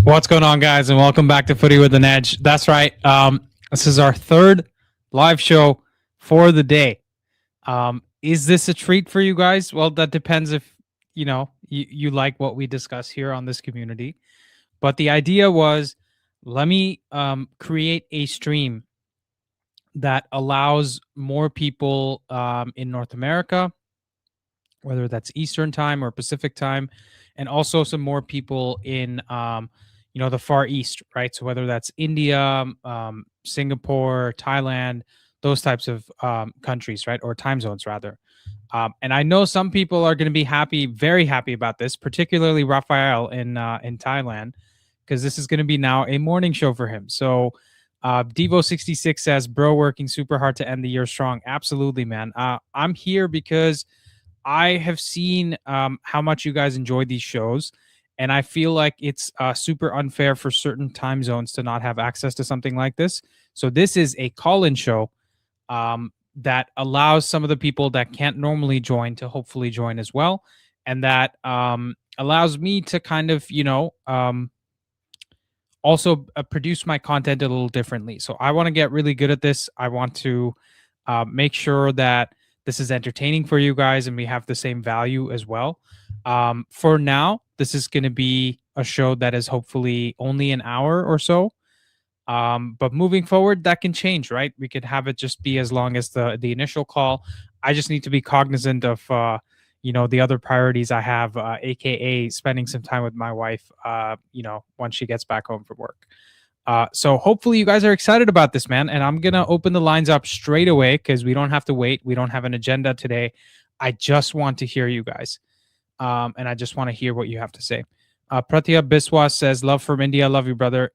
What's going on, guys, and welcome back to Footy with an Edge. That's right. This is our third live show for the day. Is this a treat for you guys? Well, that depends if you like what we discuss here on this community. But the idea was, let me create a stream that allows more people in North America, whether that's Eastern time or Pacific time, and also some more people in the Far East, right? So whether that's India, Singapore, Thailand, those types of countries, right? Or time zones rather. And I know some people are going to be happy, very happy about this, particularly Raphael in Thailand, because this is going to be now a morning show for him. So Devo66 says, bro, working super hard to end the year strong. Absolutely, man. I'm here because I have seen how much you guys enjoy these shows, and I feel like it's super unfair for certain time zones to not have access to something like this. So this is a call-in show that allows some of the people that can't normally join to hopefully join as well, and that allows me to kind of, also produce my content a little differently. So I want to get really good at this. I want to make sure that this is entertaining for you guys and we have the same value as well. For now, this is going to be a show that is hopefully only an hour or so. But moving forward, that can change, right? We could have it just be as long as the initial call. I just need to be cognizant of, the other priorities I have, AKA spending some time with my wife, once she gets back home from work. So hopefully you guys are excited about this, man. And I'm going to open the lines up straight away because we don't have to wait. We don't have an agenda today. I just want to hear you guys. And I just want to hear what you have to say. Pratya Biswas says, love from India. Love you, brother.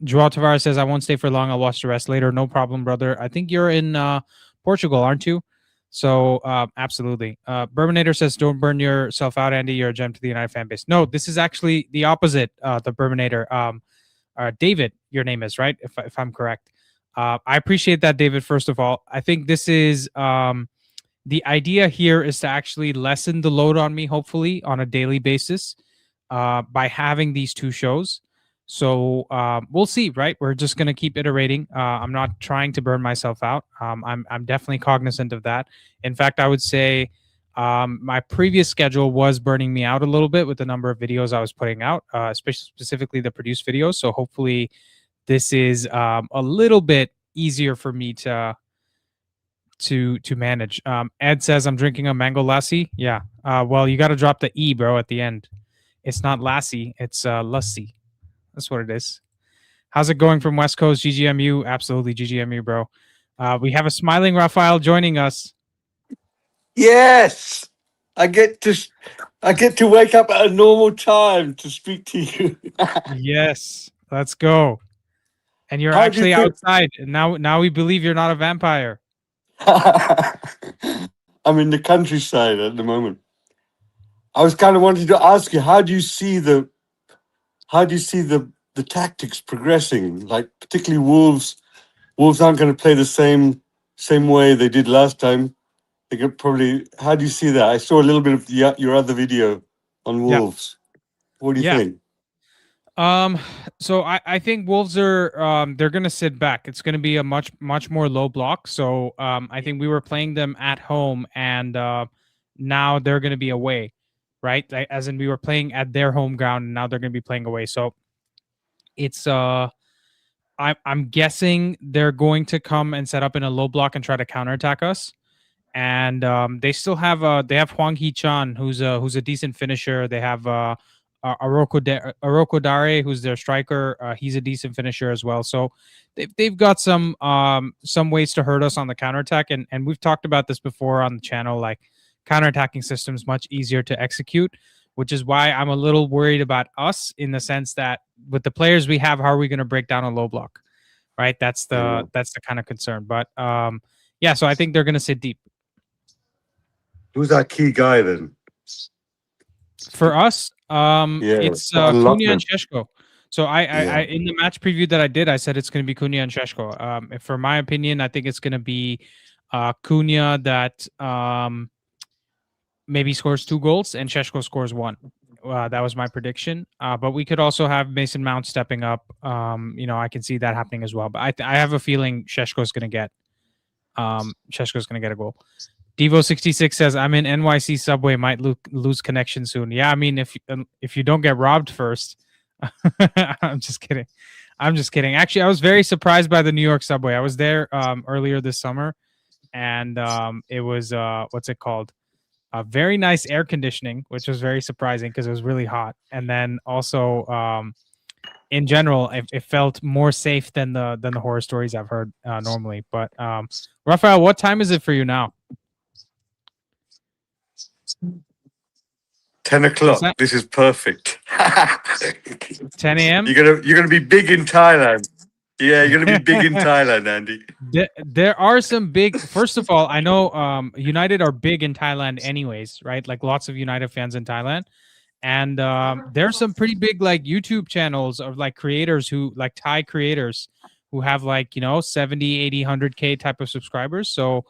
Joao Tavares says, I won't stay for long. I'll watch the rest later. No problem, brother. I think you're in Portugal, aren't you? So absolutely. Bourbanator says, don't burn yourself out, Andy. You're a gem to the United fan base. No, this is actually the opposite, the Bourbanator. David, your name is, right? If I'm correct. I appreciate that, David, first of all. I think this is the idea here is to actually lessen the load on me, hopefully, on a daily basis by having these two shows. So we'll see, right? We're just going to keep iterating. I'm not trying to burn myself out. I'm definitely cognizant of that. In fact, I would say my previous schedule was burning me out a little bit with the number of videos I was putting out, specifically the produced videos. So hopefully this is a little bit easier for me to manage. Ed says, I'm drinking a mango lassi. Yeah. Well, you got to drop the E, bro, at the end. It's not lassi. It's lassi. That's what it is. How's it going from West Coast? GGMU. Absolutely. GGMU, bro. We have a smiling Raphael joining us. Yes, I get to wake up at a normal time to speak to you. Yes, let's go. And you're actually outside. And now we believe you're not a vampire. I'm in the countryside at the moment. I was kind of wanting to ask you, how do you see the tactics progressing? Like particularly Wolves aren't going to play the same way they did last time. They could probably. How do you see that? I saw a little bit of your other video on Wolves. Yeah. What do you think? So I think Wolves are they're gonna sit back. It's gonna be a much more low block. So I think we were playing them at home, and now they're gonna be away, right? As in we were playing at their home ground, and now they're gonna be playing away. So it's I'm guessing they're going to come and set up in a low block and try to counterattack us. And they still have Hwang Hee-chan, who's a decent finisher. They have Aroko Dare, who's their striker. He's a decent finisher as well. So they've got some ways to hurt us on the counterattack. And we've talked about this before on the channel, like counterattacking systems much easier to execute, which is why I'm a little worried about us in the sense that with the players we have, how are we going to break down a low block? Right? That's the kind of concern. But yeah, so I think they're going to sit deep. Who's that key guy then? For us, it's Cunha and Šeško. So I in the match preview that I did, I said it's going to be Cunha and Šeško. For my opinion, I think it's going to be Cunha that maybe scores 2 goals and Šeško scores 1. That was my prediction. But we could also have Mason Mount stepping up. I can see that happening as well. But I have a feeling Sheshko's going to get a goal. Devo66 says, "I'm in NYC subway. Might lose connection soon." Yeah, I mean, if you don't get robbed first, I'm just kidding. I'm just kidding. Actually, I was very surprised by the New York subway. I was there earlier this summer, and it was what's it called? Very nice air conditioning, which was very surprising because it was really hot. And then also, in general, it felt more safe than the horror stories I've heard normally. But Raphael, what time is it for you now? 10 What's o'clock. that? This is perfect. 10 a.m. You're gonna be big in Thailand. Yeah, you're gonna be big in Thailand, Andy. There are some big. First of all, I know United are big in Thailand, anyways, right? Like lots of United fans in Thailand, and there's some pretty big like YouTube channels of like creators who like Thai creators who have like 70, 80, 100K type of subscribers. So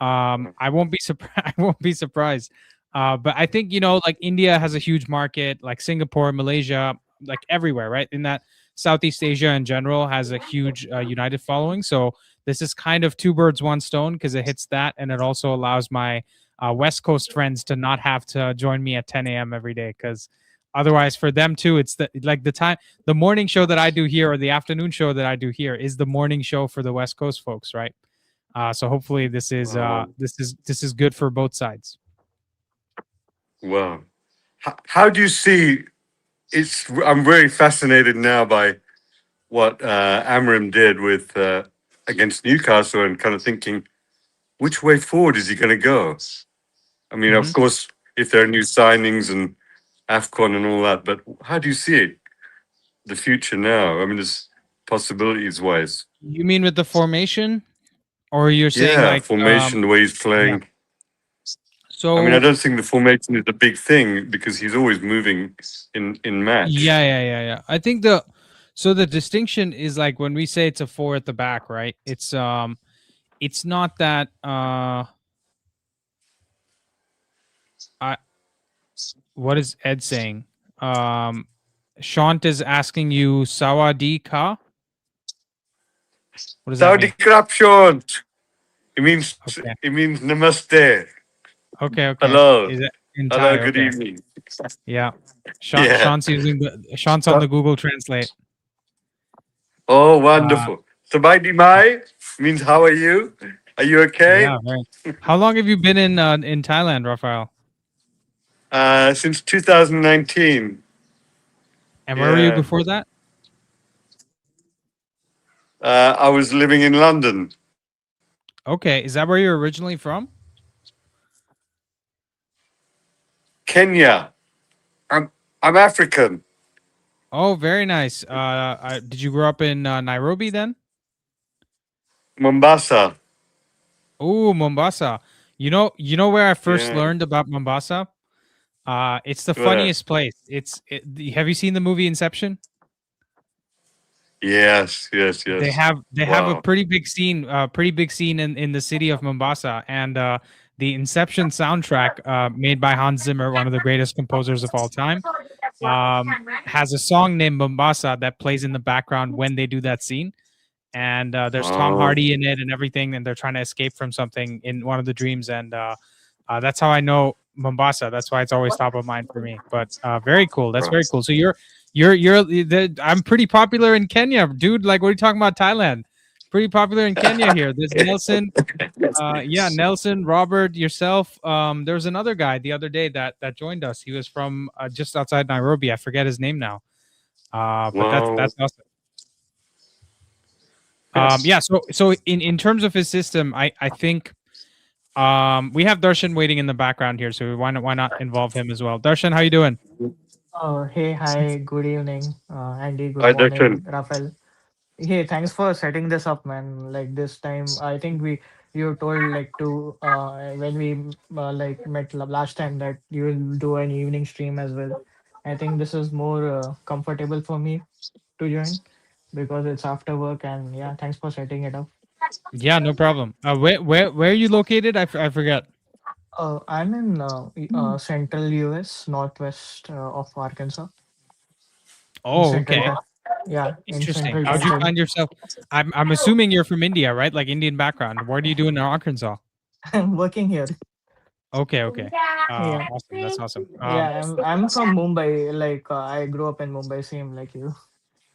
I won't be surprised. I won't be surprised. But I think like India has a huge market, like Singapore, Malaysia, like everywhere, right? In that Southeast Asia in general has a huge United following. So this is kind of two birds, one stone because it hits that, and it also allows my West Coast friends to not have to join me at 10 a.m. every day because otherwise for them too, it's the morning show that I do here or the afternoon show that I do here is the morning show for the West Coast folks, right? So hopefully this is good for both sides. Wow. How do you see? I'm very fascinated now by what Amorim did with against Newcastle, and kind of thinking, which way forward is he going to go? I mean, of course, if there are new signings and AFCON and all that, but how do you see it? The future now? I mean, there's possibilities wise. You mean with the formation, or you're saying Yeah, like formation, the way he's yeah. playing. So I mean, I don't think the formation is a big thing because he's always moving in match. Yeah. I think the distinction is like when we say it's a four at the back, right? It's not that what is Ed saying? Shant is asking you Sawadee Ka. What does that Saudi mean? corruption. It means Okay. namaste. Okay. Hello. Is it in Hello, Thai? good Okay. evening. Yeah. Yeah. Shant's on the Google Translate. Oh, wonderful. Sabai Mai means how are you? Are you okay? Yeah, right. How long have you been in Thailand, Raphael? Since 2019. And where were you Yeah. before that? I was living in London. Okay, is that where you're originally from? Kenya. I'm African. Oh, very nice. Did you grow up in Nairobi then? Mombasa. Oh, Mombasa. You know where I first Yeah. learned about Mombasa? It's the Where? funniest place. Have you seen the movie Inception? Yes. They have a Wow. pretty big scene in the city of Mombasa, and the Inception soundtrack made by Hans Zimmer, one of the greatest composers of all time, has a song named Mombasa that plays in the background when they do that scene. And there's Tom Hardy in it and everything, and they're trying to escape from something in one of the dreams, and that's how I know Mombasa. That's why it's always top of mind for me. But very cool. That's very cool. So I'm pretty popular in Kenya, dude. Like, what are you talking about? Thailand, pretty popular in Kenya here. There's Nelson, Nelson, Robert, yourself. There was another guy the other day that joined us. He was from just outside Nairobi. I forget his name now. But that's awesome. So in terms of his system, I think we have Darshan waiting in the background here, so why not involve him as well? Darshan, how you doing? Hey, hi, good evening, Andy. Good Hi, morning, Darshan. Raphael. Hey, thanks for setting this up, man. Like this time, I think you told like to when we like met last time that you will do an evening stream as well. I think this is more comfortable for me to join because it's after work, and yeah, thanks for setting it up. Yeah, no problem. Where are you located? I forget. I'm in central US, northwest of Arkansas, in Oh, central okay. time. Yeah, in Interesting. central How'd time you zone. find yourself? I'm assuming you're from India, right? Like Indian background. What do you do in Arkansas? I'm working here. Okay, okay. Yeah, Awesome. That's awesome. yeah. I'm from Mumbai. Like I grew up in Mumbai, same like you.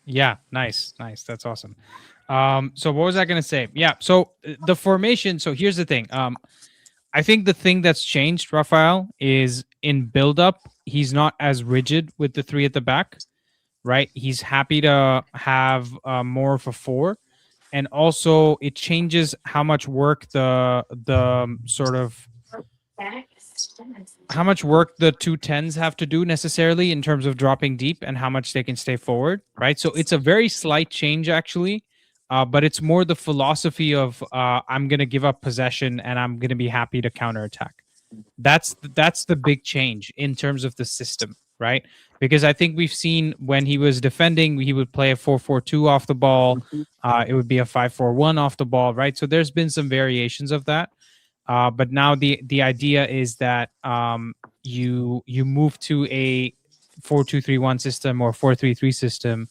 Yeah, nice, nice. That's awesome. So what was I gonna say? Yeah, so the formation. So here's the thing. I think the thing that's changed, Raphael, is in build up, he's not as rigid with the three at the back, right? He's happy to have more of a four, and also it changes how much work the sort of how much work the two tens have to do necessarily in terms of dropping deep and how much they can stay forward, right? So it's a very slight change actually, but it's more the philosophy of I'm going to give up possession and I'm going to be happy to counterattack. That's the big change in terms of the system, right? Because I think we've seen when he was defending, he would play a 4-4-2 off the ball. It would be a 5-4-1 off the ball, right? So there's been some variations of that. But now the idea is that you move to a 4-2-3-1 system or 4-3-3 system,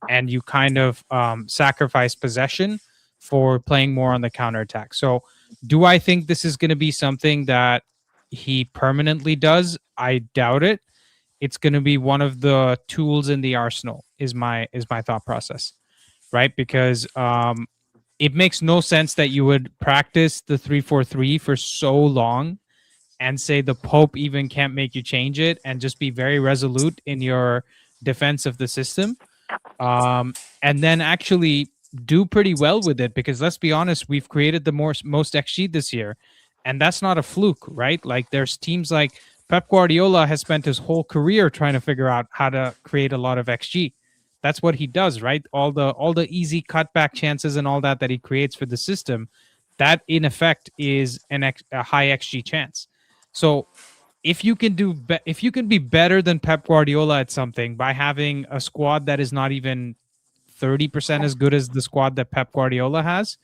and you kind of sacrifice possession for playing more on the counterattack. So, do I think this is going to be something that he permanently does? I doubt it. It's going to be one of the tools in the arsenal. Is my thought process, right? Because it makes no sense that you would practice the 3-4-3 for so long and say the Pope even can't make you change it and just be very resolute in your defense of the system. And then actually do pretty well with it, because let's be honest, we've created the most XG this year, and that's not a fluke, right? Like there's teams like Pep Guardiola has spent his whole career trying to figure out how to create a lot of XG. That's what he does, right? All the easy cutback chances and all that he creates for the system, that in effect is a high XG chance. So if you can if you can be better than Pep Guardiola at something by having a squad that is not even 30% as good as the squad that Pep Guardiola has,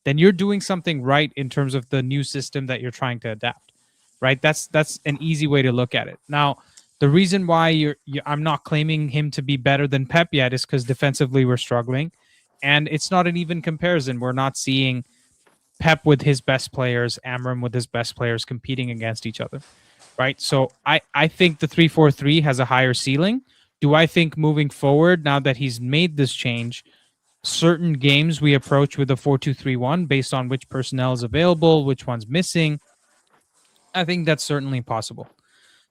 then you're doing something right in terms of the new system that you're trying to adapt. Right? That's an easy way to look at it. Now, the reason why I'm not claiming him to be better than Pep yet is because defensively we're struggling, and it's not an even comparison. We're not seeing Pep with his best players, Amorim with his best players competing against each other, right? So I think the 3-4-3 has a higher ceiling. Do I think moving forward, now that he's made this change, certain games we approach with a 4-2-3-1 based on which personnel is available, which one's missing? I think that's certainly possible.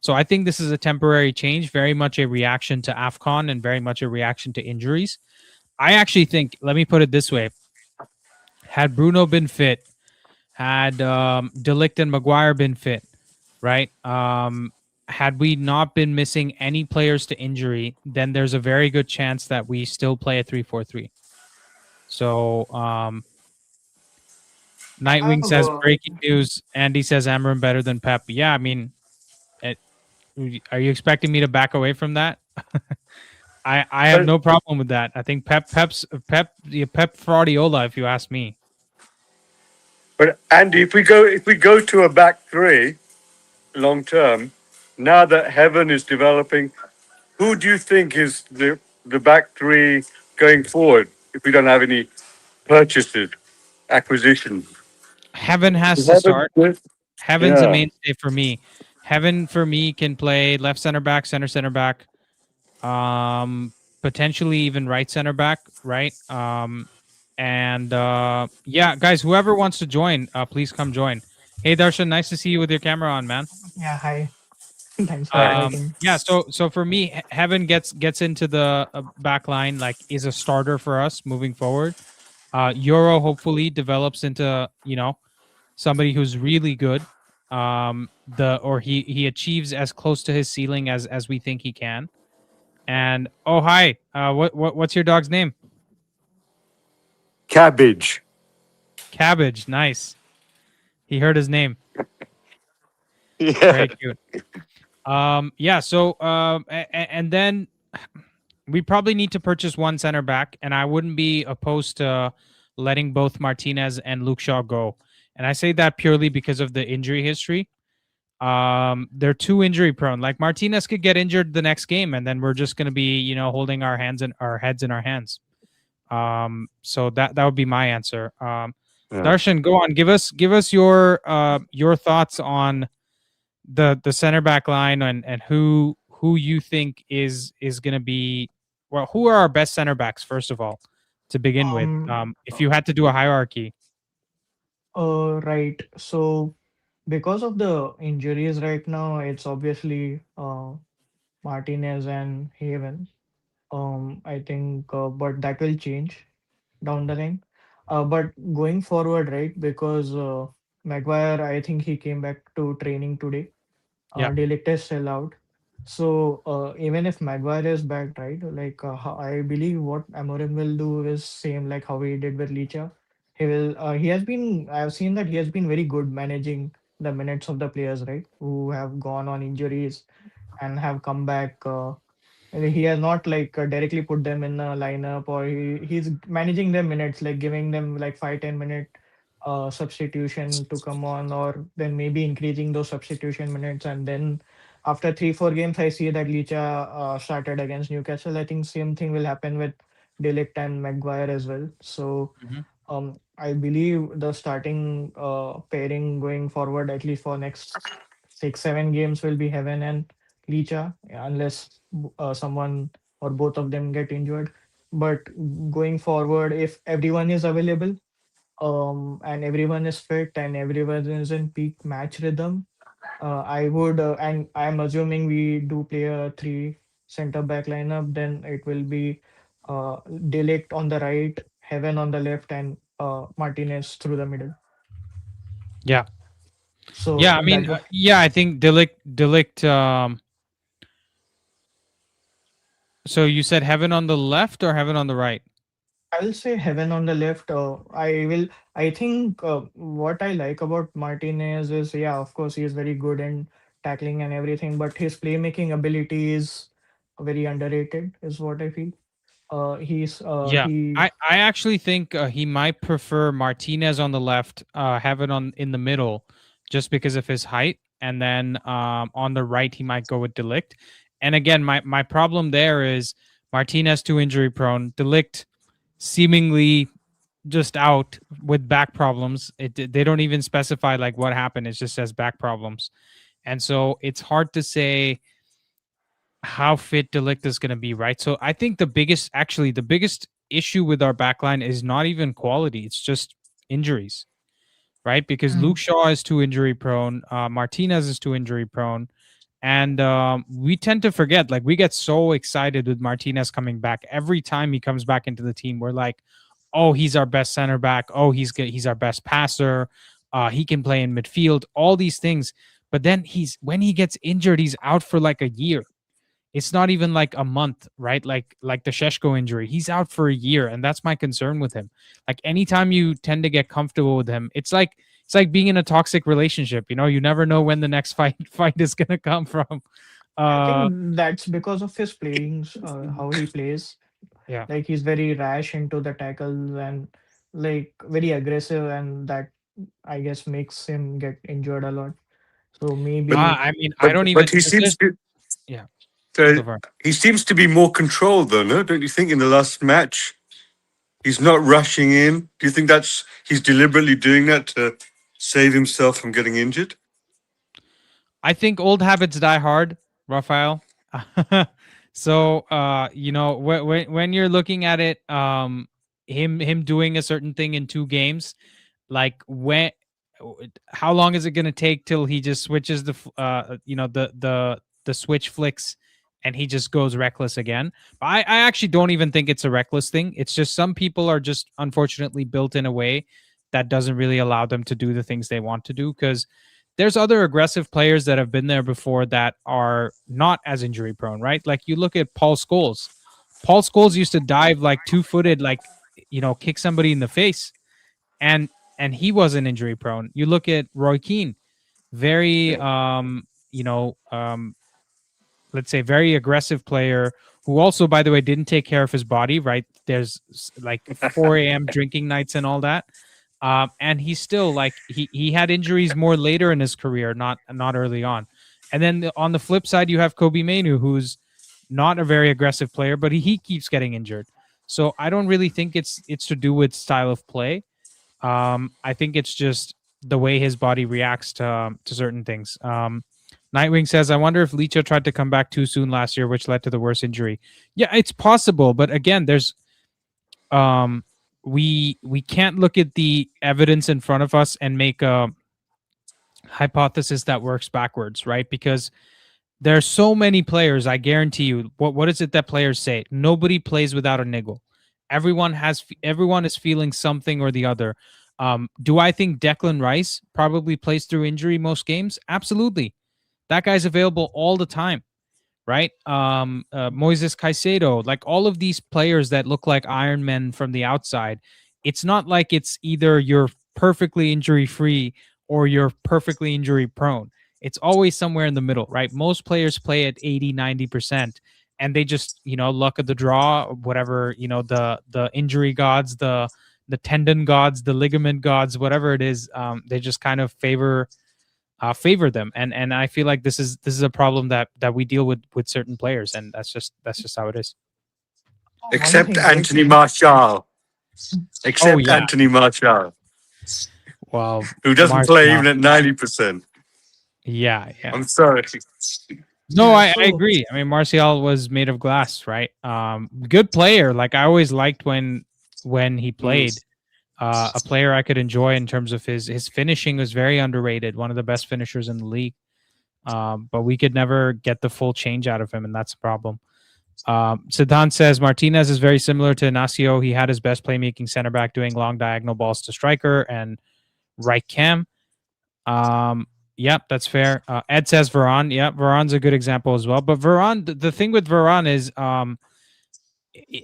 So I think this is a temporary change, very much a reaction to AFCON and very much a reaction to injuries. I actually think, let me put it this way, had Bruno been fit, had De Ligt and Maguire been fit, right? Had we not been missing any players to injury, then there's a very good chance that we still play a 3-4-3. So Nightwing says breaking news. Andy says Amorim better than Pep. Yeah, I mean, it, are you expecting me to back away from that? I have no problem with that. I think Pep Fraudiola, if you ask me. But Andy, if we go to a back three long term, now that Heaven is developing, who do you think is the back three going forward if we don't have any purchases, acquisitions? Heaven has to Heaven, start. Heaven's a yeah. mainstay for me. Heaven for me can play left center back, center back, potentially even right center back, right? And yeah, guys, whoever wants to join, please come join. Hey Darshan, nice to see you with your camera on, man. Yeah, hi. Thanks for inviting. Yeah, so for me, Heaven gets into the back line, like is a starter for us moving forward. Euro hopefully develops into somebody who's really good. He achieves as close to his ceiling as we think he can. And oh hi, what's your dog's name? Cabbage. Cabbage, nice. He heard his name. Yeah. Very cute. Yeah. So and then we probably need to purchase one center back, and I wouldn't be opposed to letting both Martinez and Luke Shaw go. And I say that purely because of the injury history. They're too injury prone. Like Martinez could get injured the next game, and then we're just going to be, holding our hands and our heads in our hands. So that would be my answer. Yeah. Darshan, go on. Give us your thoughts on the center back line and who you think is going to be. Well, who are our best center backs first of all to begin with? If you had to do a hierarchy. Right. So because of the injuries right now, it's obviously Martinez and Haven. I think, but that will change down the line. But going forward, right? Because Maguire, I think he came back to training today. Yeah. De Ligt is still out. So even if Maguire is back, right? Like I believe what Amorim will do is same like how he did with Licha. He will. He has been. I've seen that he has been very good managing the minutes of the players, right? Who have gone on injuries and have come back. And he has not like directly put them in a lineup, or he's managing their minutes, like giving them like 5-10 minute substitution to come on, or then maybe increasing those substitution minutes. And then after 3-4 games, I see that Licha started against Newcastle. I think same thing will happen with Delict and Maguire as well. So Mhm. I believe the starting pairing going forward, at least for next 6-7 games, will be Heaven and Licha, unless someone or both of them get injured. But going forward, if everyone is available, and everyone is fit and everyone is in peak match rhythm, I would, and I'm assuming we do play a three center back lineup, then it will be Delict on the right, Heaven on the left, and Martinez through the middle. Yeah. So Yeah. I that mean, was, yeah. I think Delict. So you said Heaven on the left or Heaven on the right? I will say Heaven on the left. I think what I like about Martinez is, yeah, of course, he is very good in tackling and everything, but his playmaking ability is very underrated, is what I feel. Yeah, He I actually think he might prefer Martinez on the left, Heaven on in the middle, just because of his height, and then on the right he might go with Delict. And again, my problem there is Martinez too injury prone, Delict seemingly just out with back problems. They don't even specify like what happened. It just says back problems, and so it's hard to say how fit Delict is going to be, right? So I think the biggest issue with our backline is not even quality; it's just injuries, right? Because Luke Mm. Shaw is too injury prone, Martinez is too injury prone, and we tend to forget. Like we get so excited with Martinez coming back every time he comes back into the team. We're like, oh, he's our best center back. Oh, he's good. He's our best passer. He can play in midfield. All these things. But then when he gets injured, he's out for like a year. It's not even like a month, right? Like the Sheshko injury. He's out for a year, and that's my concern with him. Like anytime you tend to get comfortable with him, it's like being in a toxic relationship. You never know when the next fight is gonna come from. I Uh think that's because of his playing, how he plays. yeah. Like he's very rash into the tackles and like very aggressive, and that I guess makes him get injured a lot. So But maybe I mean, I but don't but even he this seems is to yeah, uh, go for it. he seems to be more controlled though, no? Don't you think in the last match he's not rushing in? Do you think that's he's deliberately doing that to save himself from getting injured? I think old habits die hard, Raphael. So when you're looking at it, him doing a certain thing in 2 games, like how long is it going to take till he just switches the switch flicks and he just goes reckless again? But I actually don't even think it's a reckless thing. It's just some people are just unfortunately built in a way that doesn't really allow them to do the things they want to do, because there's other aggressive players that have been there before that are not as injury prone, right? Like you look at Paul Scholes. Paul Scholes used to dive like 2-footed, like kick somebody in the face, and he wasn't injury prone. You look at Roy Keane, very let's say very aggressive player who also, by the way, didn't take care of his body, right? There's like 4 a.m. drinking nights and all that. And he's still like he had injuries more later in his career, not early on. And then on the flip side, you have Kobe Mainu, who's not a very aggressive player, but he keeps getting injured. So I don't really think it's to do with style of play. I think it's just the way his body reacts to certain things. Nightwing says, I wonder if Licha tried to come back too soon last year, which led to the worst injury. Yeah, it's possible, but again, there's we can't look at the evidence in front of us and make a hypothesis that works backwards, right? Because there are so many players. I guarantee you. What is it that players say? Nobody plays without a niggle. Everyone is feeling something or the other. Do I think Declan Rice probably plays through injury most games? Absolutely. That guy's available all the time, right? Moises Caicedo, like all of these players that look like Iron Men from the outside. It's not like it's either you're perfectly injury free or you're perfectly injury prone. It's always somewhere in the middle, right? Most players play at 80, 90%, and they just, luck of the draw, whatever, the injury gods, the tendon gods, the ligament gods, whatever it is, they just kind of favor them, and I feel like this is a problem that we deal with certain players, and that's just how it is. Except Anthony Martial. Oh yeah, Anthony Martial, well, who doesn't play even at 90%. Yeah. I'm sorry. No, Yeah, I so agree. I mean, Martial was made of glass, right? Good player. Like I always liked when he played. A player I could enjoy in terms of his finishing was very underrated. One of the best finishers in the league. But we could never get the full change out of him, and that's a problem. Siddhan says Martinez is very similar to Inacio. He had his best playmaking center back doing long diagonal balls to striker and right cam. Yep, that's fair. Ed says Varane. Yep, Varane's a good example as well. But Varane, the thing with Varane is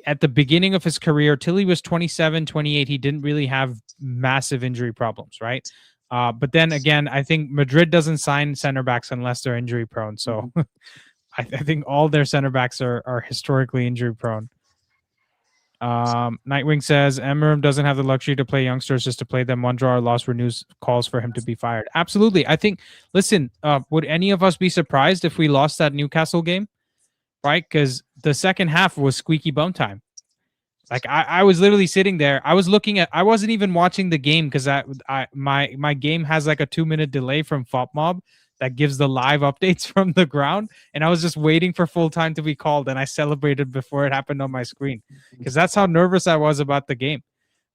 at the beginning of his career, till he was 27, 28, he didn't really have massive injury problems, right? But then again, I think Madrid doesn't sign center backs unless they're injury prone. So I think all their center backs are historically injury prone. Nightwing says Amorim doesn't have the luxury to play youngsters just to play them. One draw or loss renews calls for him to be fired. Absolutely. I think, listen, would any of us be surprised if we lost that Newcastle game? Right? Because the second half was squeaky bum time. Like I was literally sitting there. I wasn't even watching the game because my game has like a 2-minute delay from FOPMob that gives the live updates from the ground. And I was just waiting for full time to be called, and I celebrated before it happened on my screen because that's how nervous I was about the game.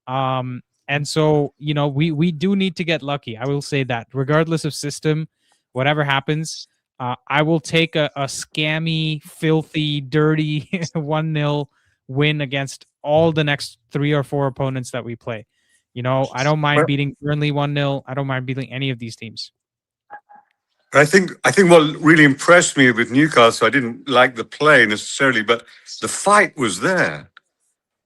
And so, we do need to get lucky. I will say that regardless of system, whatever happens, I will take a scammy, filthy, dirty 1-0 win against all the next 3 or 4 opponents that we play. I don't mind beating Burnley 1-0. I don't mind beating any of these teams. I think what really impressed me with Newcastle, I didn't like the play necessarily, but the fight was there.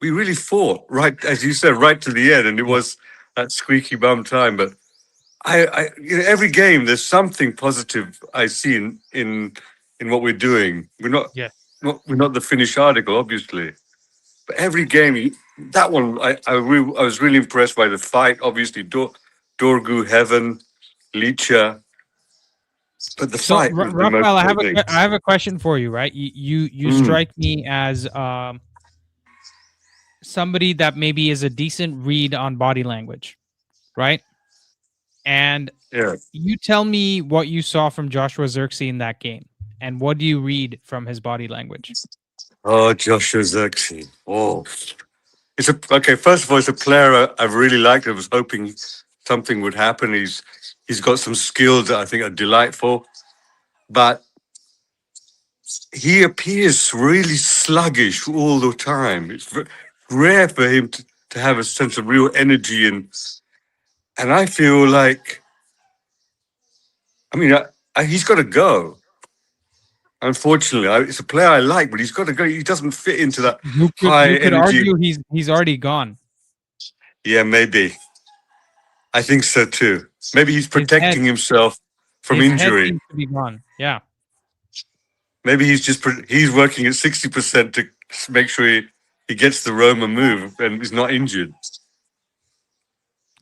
We really fought, right, as you said, right to the end, and it was that squeaky bum time. But I every game there's something positive I see in what we're doing. We're not the finished article, obviously, but every game, that one I was really impressed by the fight. Obviously, Dorgu, Heaven, Licha. But the fight was the most Raphael, I have a question for you, right? You strike me as somebody that maybe is a decent read on body language, right? And you tell me what you saw from Joshua Zirkzee in that game, and what do you read from his body language? Oh, Joshua Zirkzee. Oh, okay. First of all, it's a player I've really liked. I was hoping something would happen. He's got some skills that I think are delightful, but he appears really sluggish all the time. It's rare for him to have a sense of real energy, and I feel like, I mean, he's got to go. Unfortunately, it's a player I like, but he's got to go. He doesn't fit into that high you could energy. argue he's already gone. Yeah, maybe. I think so too. Maybe he's protecting himself from his injury. Head seems to be gone. Yeah. Maybe he's working at 60% to make sure he gets the Roma move and is not injured.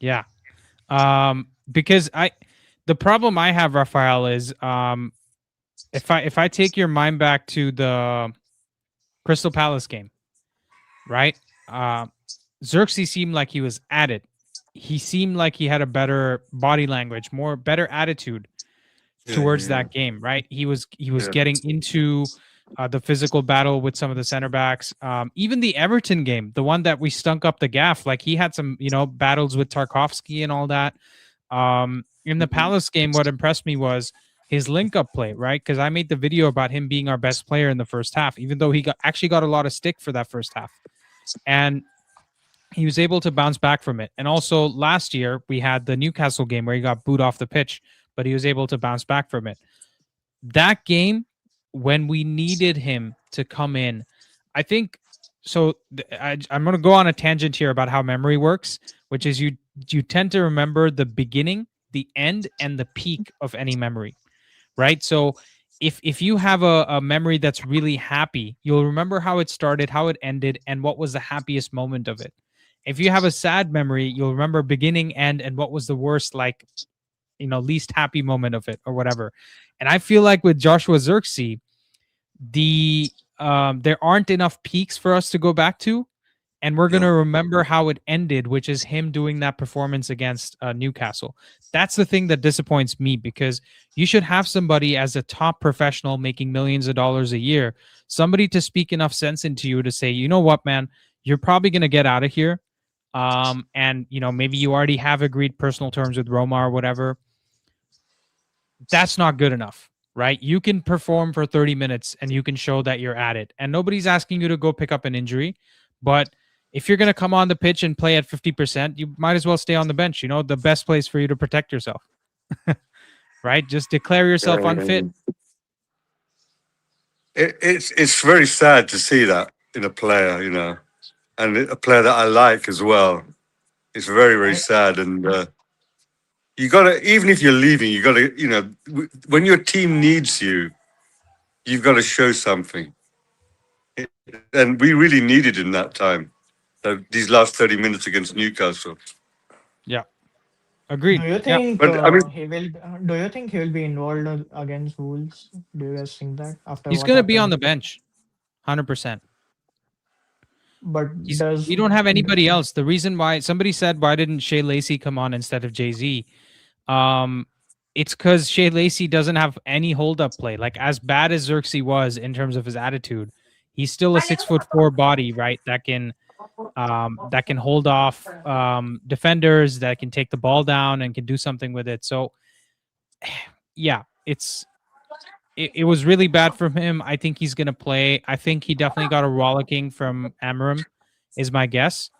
Yeah. Because the problem I have, Raphael, is if I take your mind back to the Crystal Palace game, right? Zirkzee seemed like he was at it. He seemed like he had a better body language, more better attitude Yeah, towards yeah, that game, right? He was yeah. getting into the physical battle with some of the center backs. Even the Everton game, the one that we stunk up the gaff, like he had some, battles with Tarkovsky and all that. In the Palace game, what impressed me was his link up play, right? Because I made the video about him being our best player in the first half, even though he actually got a lot of stick for that first half. And he was able to bounce back from it. And also last year, we had the Newcastle game where he got booed off the pitch, but he was able to bounce back from it. That game, when we needed him to come in, I think so. I'm going to go on a tangent here about how memory works, which is you tend to remember the beginning, the end, and the peak of any memory, right? So if you have a memory that's really happy, you'll remember how it started, how it ended, and what was the happiest moment of it. If you have a sad memory, you'll remember beginning, end, and what was the worst, like, least happy moment of it or whatever. And I feel like with Joshua Zirkzee, there aren't enough peaks for us to go back to, and we're going to No. remember how it ended, which is him doing that performance against Newcastle. That's the thing that disappoints me, because you should have somebody as a top professional making millions of dollars a year, somebody to speak enough sense into you to say, you know what, man, you're probably going to get out of here. And maybe you already have agreed personal terms with Roma or whatever. That's not good enough, right? You can perform for 30 minutes and you can show that you're at it. And nobody's asking you to go pick up an injury. But if you're going to come on the pitch and play at 50%, you might as well stay on the bench. The best place for you to protect yourself, right? Just declare yourself unfit. It's very sad to see that in a player, and a player that I like as well. It's very, very I sad. And you got to, even if you're leaving, you got to, when your team needs you, you've got to show something. And we really needed in that time, these last 30 minutes against Newcastle. Yeah. do Agreed. you Yeah. think But I mean, he will? Do you think he will be involved against Wolves? Do you guys think that after He's what going to be on the happened? bench. 100%. But does We don't have anybody else. The reason why somebody said, why didn't Shea Lacey come on instead of Jay-Z? It's because Shea Lacey doesn't have any hold-up play. Like, as bad as Zirkzee was in terms of his attitude, he's still a 6'4" body, right? That can hold off defenders, that can take the ball down and can do something with it. So, yeah, it was really bad from him. I think he's gonna play. I think he definitely got a rollicking from Amorim, is my guess,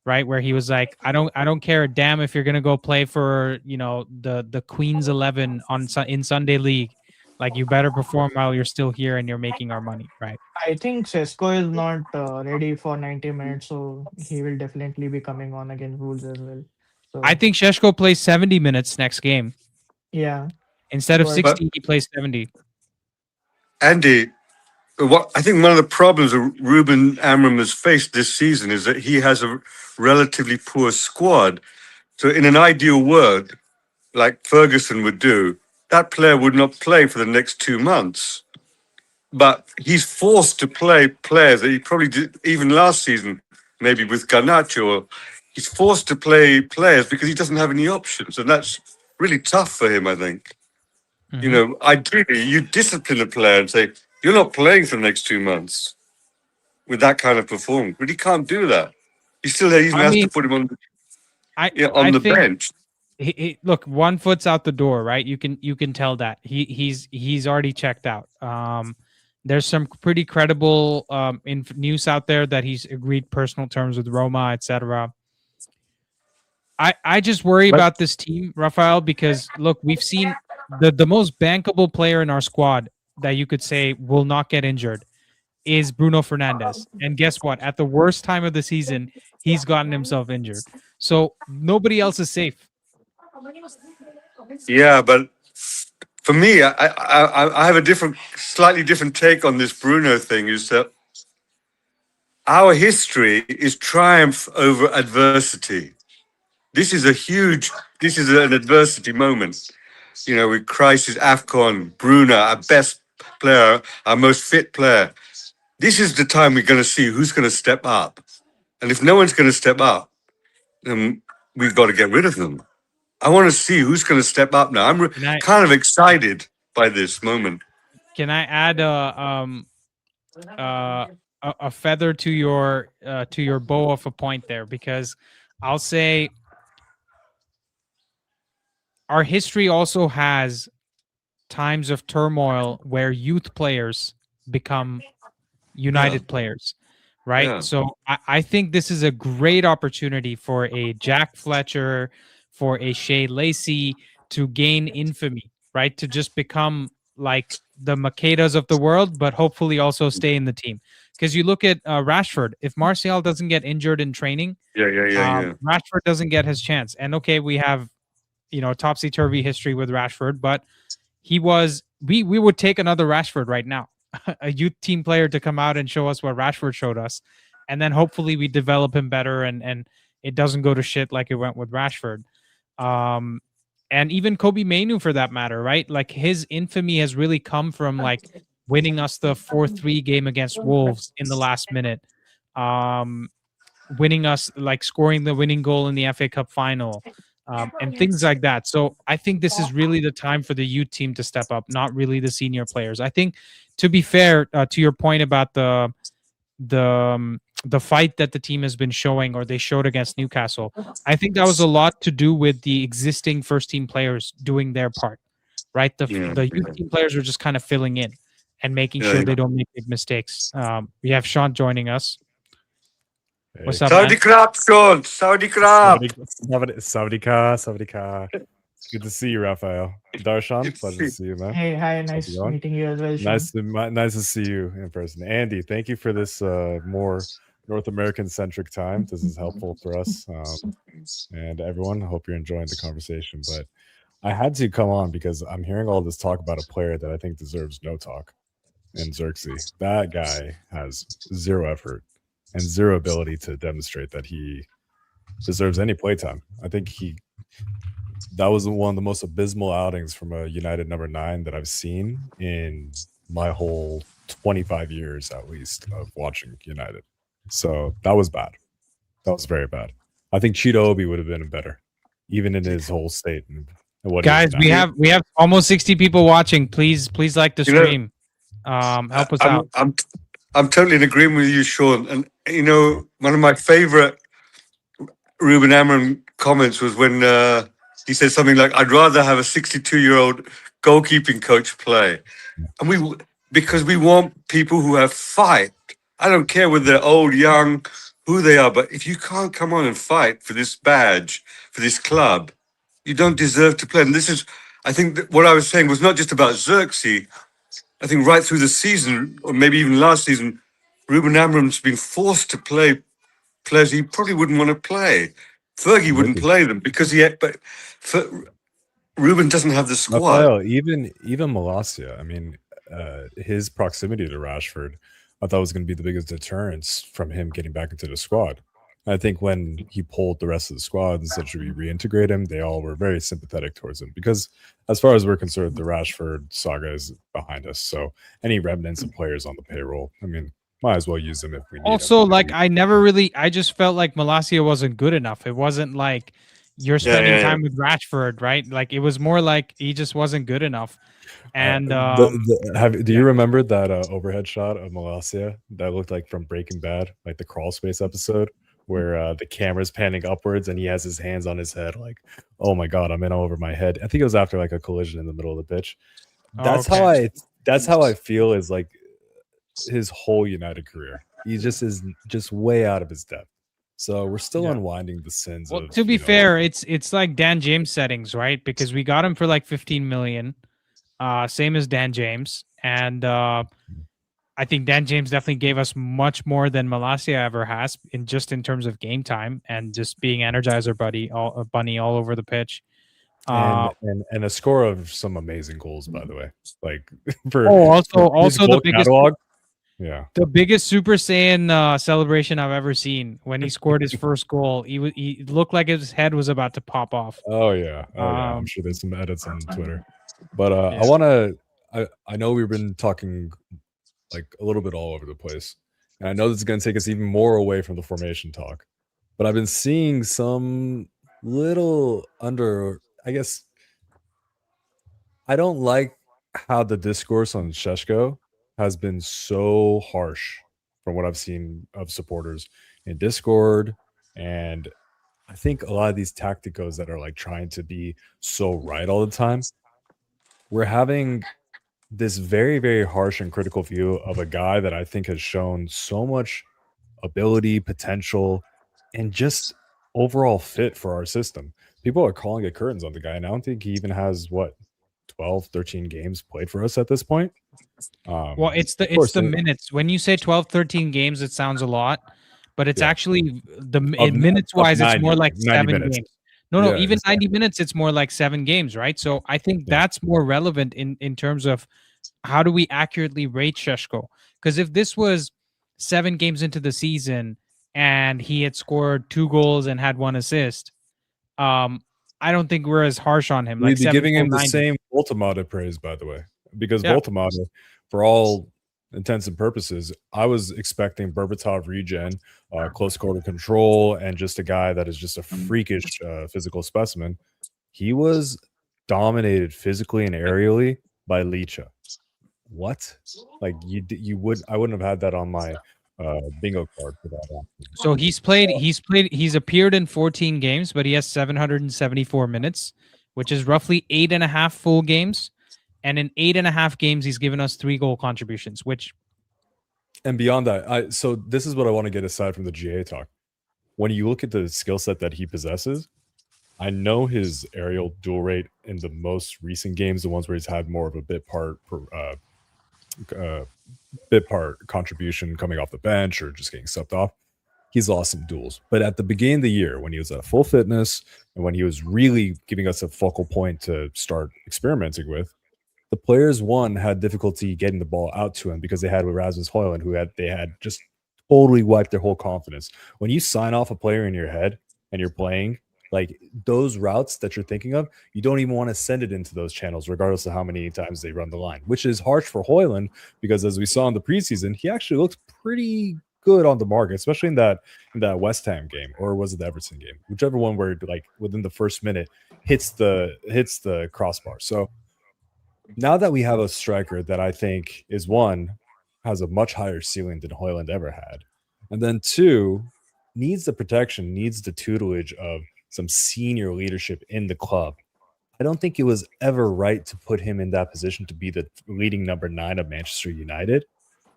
right? Where he was like, I don't care a damn if you're gonna go play for the Queen's 11 in Sunday League, like you better perform while you're still here and you're making our money, right? I think Sesko is not ready for 90 minutes, so he will definitely be coming on against Wolves as well. I So think Sheshko plays 70 minutes next game yeah, instead of but but 60. He plays 70. Andy, what I think one of the problems that Ruben Amorim has faced this season is that he has a relatively poor squad. So, in an ideal world, like Ferguson would do, that player would not play for the next 2 months. But he's forced to play players that he probably did even last season, maybe with Garnacho. He's forced to play players because he doesn't have any options. And that's really tough for him, I think. Mhm. Ideally, you discipline a player and say, you're not playing for the next 2 months with that kind of performance. But he can't do that. He still even I has to mean, put him on, I on I the think bench. look, one foot's out the door, right? You can tell that he's already checked out. There's some pretty credible news out there that he's agreed personal terms with Roma, etc. I just worry But about this team, Raphael, because look, we've seen the most bankable player in our squad that you could say will not get injured is Bruno Fernandes. And guess what? At the worst time of the season, he's gotten himself injured. So nobody else is safe. yeah, but for me, I have a slightly different take on this Bruno thing. Is that our history is triumph over adversity. this is an adversity moment. You know, with crisis, AFCON, Bruno, our best player, our most fit player. This is the time we're going to see who's going to step up. And if no one's going to step up, then we've got to get rid of them. I want to see who's going to step up now. I'm kind of excited by this moment. Can I add a feather to your bow of a point there? Because I'll say our history also has times of turmoil where youth players become United players, right? Yeah. So I think this is a great opportunity for a Jack Fletcher, for a Shea Lacey to gain infamy, right? To just become like the Makedas of the world, but hopefully also stay in the team. Because you look at Rashford, if Martial doesn't get injured in training, Rashford doesn't get his chance. And okay, we have, topsy-turvy history with Rashford, but we would take another Rashford right now, a youth team player to come out and show us what Rashford showed us. And then hopefully we develop him better and it doesn't go to shit like it went with Rashford. And even Kobe Mainu for that matter, right? Like his infamy has really come from like winning us the 4-3 game against Wolves in the last minute. Winning us, like scoring the winning goal in the FA Cup final. And things like that. So I think this is really the time for the youth team to step up, not really the senior players. I think, to be fair, to your point about the fight that the team has been showing, or they showed against Newcastle, I think that was a lot to do with the existing first team players doing their part, right? The youth team players are just kind of filling in and making sure they don't make big mistakes. We have Sean joining us. What's up, Saudi Krab, Sean. Saudi Krab. Saudi Ka. Good to see you, Raphael. Darshan, pleasure to see you, man. Hey, hi, nice meeting you as well. Nice to see you in person. Andy, thank you for this more North American centric time. This is helpful for us and everyone. I hope you're enjoying the conversation. But I had to come on because I'm hearing all this talk about a player that I think deserves no talk. In Zirkzee, that guy has zero effort and zero ability to demonstrate that he deserves any playtime. I think that was one of the most abysmal outings from a United number 9 that I've seen in my whole 25 years, at least, of watching United. So that was bad. That was very bad. I think Cheetah Obi would have been better, even in his whole state. Guys, we have almost 60 people watching. Please like the stream. Help us out. I'm totally in agreement with you, Sean. And one of my favorite Ruben Amorim comments was when he said something like, "I'd rather have a 62-year-old goalkeeping coach play," and because we want people who have fight. I don't care whether they're old, young, who they are, but if you can't come on and fight for this badge, for this club, you don't deserve to play. And this is, I think, that what I was saying was not just about Zirkzee. I think right through the season, or maybe even last season, Ruben Amorim's been forced to play players he probably wouldn't want to play. Fergie wouldn't play them because Ruben doesn't have the squad. Raphael, even Malacia, I mean, his proximity to Rashford, I thought was going to be the biggest deterrence from him getting back into the squad. I think when he pulled the rest of the squad and said, should we reintegrate him, they all were very sympathetic towards him because as far as we're concerned, the Rashford saga is behind us. So any remnants of players on the payroll, I mean, might as well use them if we need also them. Like I just felt like Malacia wasn't good enough. It wasn't like you're spending time with Rashford, right? Like it was more like he just wasn't good enough. And do you remember that overhead shot of Malacia that looked like from Breaking Bad, like the crawl space episode where the camera's panning upwards and he has his hands on his head like, oh my god, I'm in over my head. I think it was after like a collision in the middle of the pitch. That's how I feel is like his whole United career. He just is just way out of his depth. So we're still unwinding the sins. Well, to be fair, it's like Dan James settings, right? Because we got him for like 15 million, same as Dan James, and I think Dan James definitely gave us much more than Malacia ever has in terms of game time and just being Energizer bunny all over the pitch. And a score of some amazing goals, by the way. Like for also the biggest catalog. Yeah. The biggest Super Saiyan celebration I've ever seen when he scored his first goal. He looked like his head was about to pop off. Oh yeah. Oh yeah. I'm Um, sure there's some edits on Twitter. But Yeah. I want to. I know we've been talking like a little bit all over the place, and I know this is going to take us even more away from the formation talk. But I've been seeing some little under. I guess I don't like how the discourse on Sheshko has been so harsh from what I've seen of supporters in Discord. And I think a lot of these tacticos that are like trying to be so right all the time, we're having this very, very harsh and critical view of a guy that I think has shown so much ability, potential, and just overall fit for our system. People are calling it curtains on the guy, and I don't think he even has what 12, 13 games played for us at this point. Well, it's Of the course, minutes. When you say 12, 13 games, it sounds a lot, but it's yeah, actually of minutes of wise, it's 90, more like 90 7 minutes. games. No, Yeah, even 90 exactly. minutes, it's more like 7 games, right? So I think Yeah. that's more relevant in terms of how do we accurately rate Sheshko? Because if this was 7 games into the season and he had scored 2 goals and had 1 assist, I don't think we're as harsh on him. Like We'd be giving 74, him the 90. same Voltamata praise, by the way, because Yeah. Voltamata, for all intents and purposes, I was expecting Berbatov regen, close quarter control, and just a guy that is just a freakish physical specimen. He was dominated physically and aerially by Licha. What? Like I wouldn't have had that on my bingo card for that. So he's appeared in 14 games, but he has 774 minutes, which is roughly 8.5 full games. And in 8.5 games, he's given us 3 goal contributions, which And beyond that, so this is what I want to get aside from the GA talk. When you look at the skill set that he possesses, I know his aerial duel rate in the most recent games, the ones where he's had more of a bit part contribution coming off the bench or just getting subbed off, he's lost some duels. But at the beginning of the year, when he was at full fitness and when he was really giving us a focal point to start experimenting with, the players had difficulty getting the ball out to him because they had Rasmus Højlund, they had just totally wiped their whole confidence. When you sign off a player in your head and you're playing, like those routes that you're thinking of, you don't even want to send it into those channels, regardless of how many times they run the line, which is harsh for Højlund because as we saw in the preseason, he actually looked pretty good on the market, especially in that West Ham game, or was it the Everton game? Whichever one where like within the first minute hits the crossbar. So now that we have a striker that I think is has a much higher ceiling than Højlund ever had, and then 2 needs the protection, needs the tutelage of some senior leadership in the club. I don't think it was ever right to put him in that position to be the leading number 9 of Manchester United.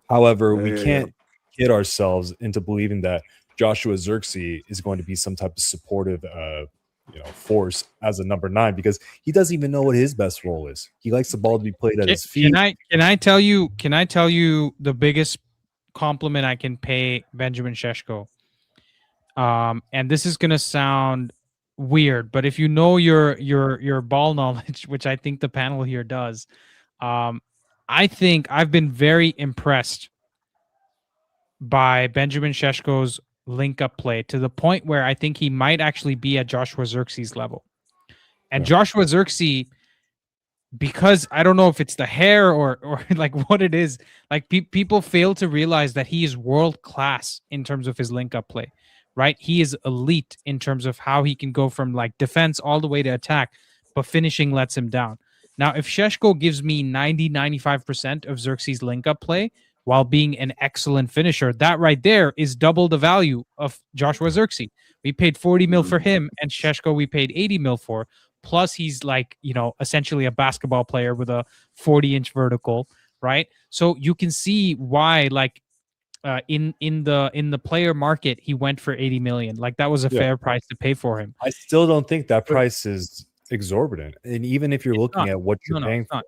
However, we can't get ourselves into believing that Joshua Zirkzee is going to be some type of supportive force as a number 9 because he doesn't even know what his best role is. He likes the ball to be played at his feet. Can I tell you the biggest compliment I can pay Benjamin Sheshko? And this is gonna sound weird, but if you know your ball knowledge, which I think the panel here does, I think I've been very impressed by Benjamin Sheshko's link-up play to the point where I think he might actually be at Joshua Zirkzee's level. And Joshua Zirkzee, because I don't know if it's the hair or like what it is, like people fail to realize that he is world-class in terms of his link-up play. Right? He is elite in terms of how he can go from like defense all the way to attack, but finishing lets him down. Now, if Sheshko gives me 90-95% of Zirkzee's link-up play while being an excellent finisher, that right there is double the value of Joshua Zirkzee. We paid 40 mil for him, and Sheshko we paid 80 mil for. Plus, he's like, essentially a basketball player with a 40-inch vertical, right? So you can see why, like, in the player market, he went for 80 million. Like that was a fair price to pay for him. I still don't think that price is exorbitant. And even if you're looking at what you're paying for.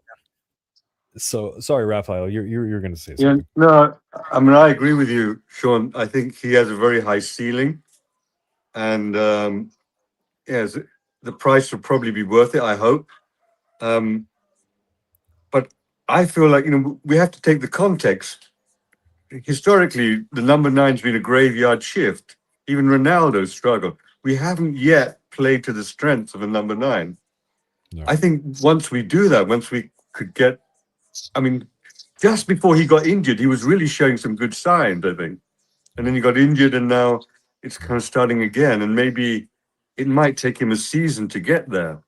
So sorry, Raphael, you're going to say something. Yeah, no, I mean, I agree with you, Sean. I think he has a very high ceiling, and yes, the price will probably be worth it, I hope. But I feel like we have to take the context. historically, the number nine's been a graveyard shift. Even Ronaldo struggled. We haven't yet played to the strengths of a number nine. Yeah. I think once we do that, once we could get, I mean, just before he got injured, he was really showing some good signs, I think. And then he got injured, and now it's kind of starting again. And maybe it might take him a season to get there.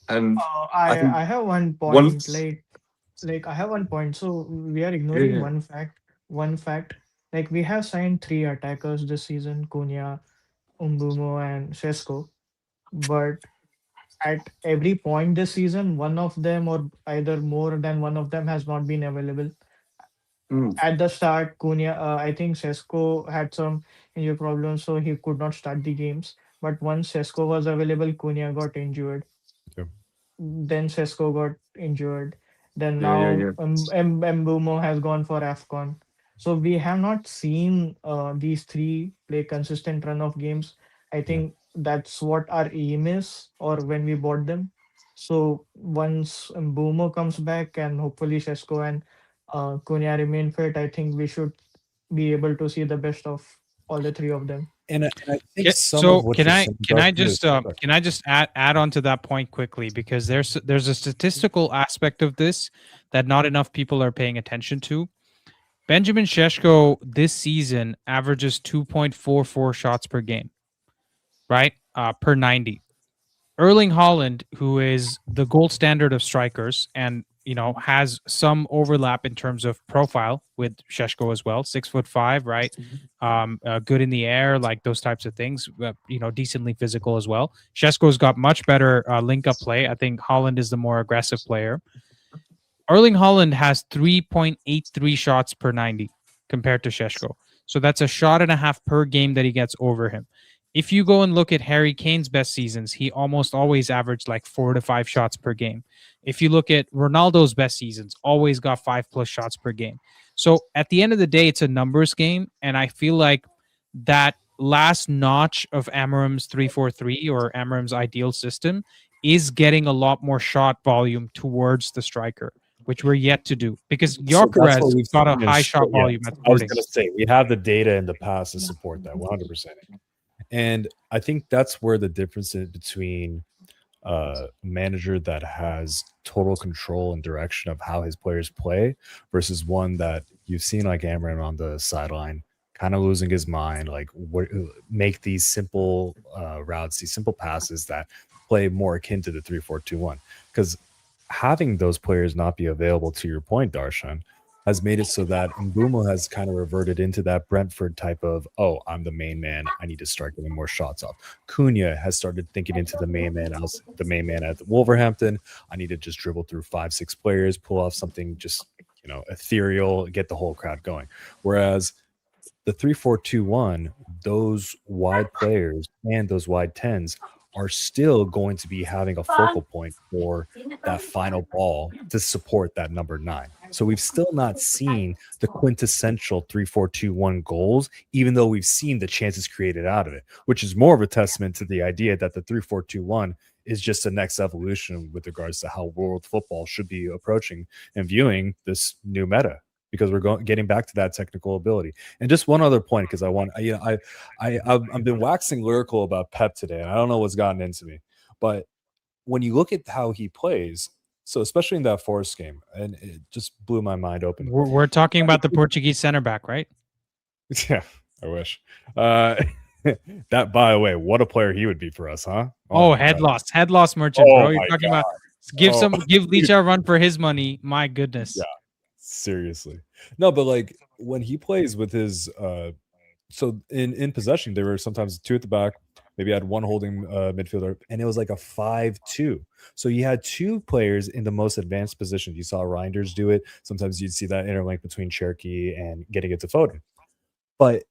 And I think I have one point. once, I have one point. So we are ignoring yeah, one fact. One fact. Like we have signed three attackers this season: Cunha, Umbumo, and Sesko. But at every point this season, one of them or either more than one of them has not been available. mm, At the start, Cunha, I think Sesko had some injury problems, so he could not start the games. But once Sesko was available, Cunha got injured. Yeah. Then Sesko got injured. Then yeah. now Mbumo has gone for AFCON. So we have not seen these three play consistent run of games. I Yeah. think that's what our aim is, or when we bought them. So once Mbumo comes back and hopefully Sesko and Cunha remain fit, I think we should be able to see the best of all the three of them. And I think Okay, some of what can you're I saying can I does just can I just add on to that point quickly, because there's a statistical aspect of this that not enough people are paying attention to. Benjamin Šeško this season averages 2.44 shots per game, right? Per 90. Erling Haaland, who is the gold standard of strikers and has some overlap in terms of profile with Šeško as well, 6'5", right? Good in the air, like those types of things. Decently physical as well. Šeško's got much better link-up play. I think Haaland is the more aggressive player. Erling Haaland has 3.83 shots per 90 compared to Šeško. So that's a shot and a half per game that he gets over him. If you go and look at Harry Kane's best seasons, he almost always averaged like 4 to 5 shots per game. If you look at Ronaldo's best seasons, always got 5+ shots per game. So at the end of the day, it's a numbers game. And I feel like that last notch of Amorim's 3-4-3 or Amorim's ideal system is getting a lot more shot volume towards the striker, which we're yet to do, because So that's what Gyökeres we've got a seen in high shot yeah, volume at I was Sporting. going to say we have the data in the past to support that 100%. And I think that's where the difference is between a manager that has total control and direction of how his players play versus one that you've seen like Amorim on the sideline, kind of losing his mind, like make these simple routes, these simple passes that play more akin to the 3-4-2-1. Because having those players not be available, to your point, Darshan, has made it so that Mbumo has kind of reverted into that Brentford type of, oh, I'm the main man, I need to start getting more shots off. Cunha has started thinking into the main man at Wolverhampton. I need to just dribble through 5-6 players, pull off something just ethereal, get the whole crowd going. Whereas the 3-4-2-1, those wide players and those wide tens are still going to be having a focal point for that final ball to support that number 9. So we've still not seen the quintessential 3-4-2-1 goals, even though we've seen the chances created out of it, which is more of a testament to the idea that the 3-4-2-1 is just the next evolution with regards to how world football should be approaching and viewing this new meta, because we're getting back to that technical ability. And just one other point, because I've been waxing lyrical about Pep today, and I don't know what's gotten into me, but when you look at how he plays, so especially in that Forest game, and it just blew my mind open. We're talking about the Portuguese center back, right? Yeah, I wish. That, by the way, what a player he would be for us, huh? Head loss merchant, bro. You're talking about give Leach a run for his money. My goodness. Yeah, seriously. No, but like when he plays with his so in possession, there were sometimes 2 at the back, maybe had one holding midfielder, and it was like a 5-2. So you had 2 players in the most advanced positions. You saw Reinders do it. Sometimes you'd see that interlink between Cherky and getting it to Foden. But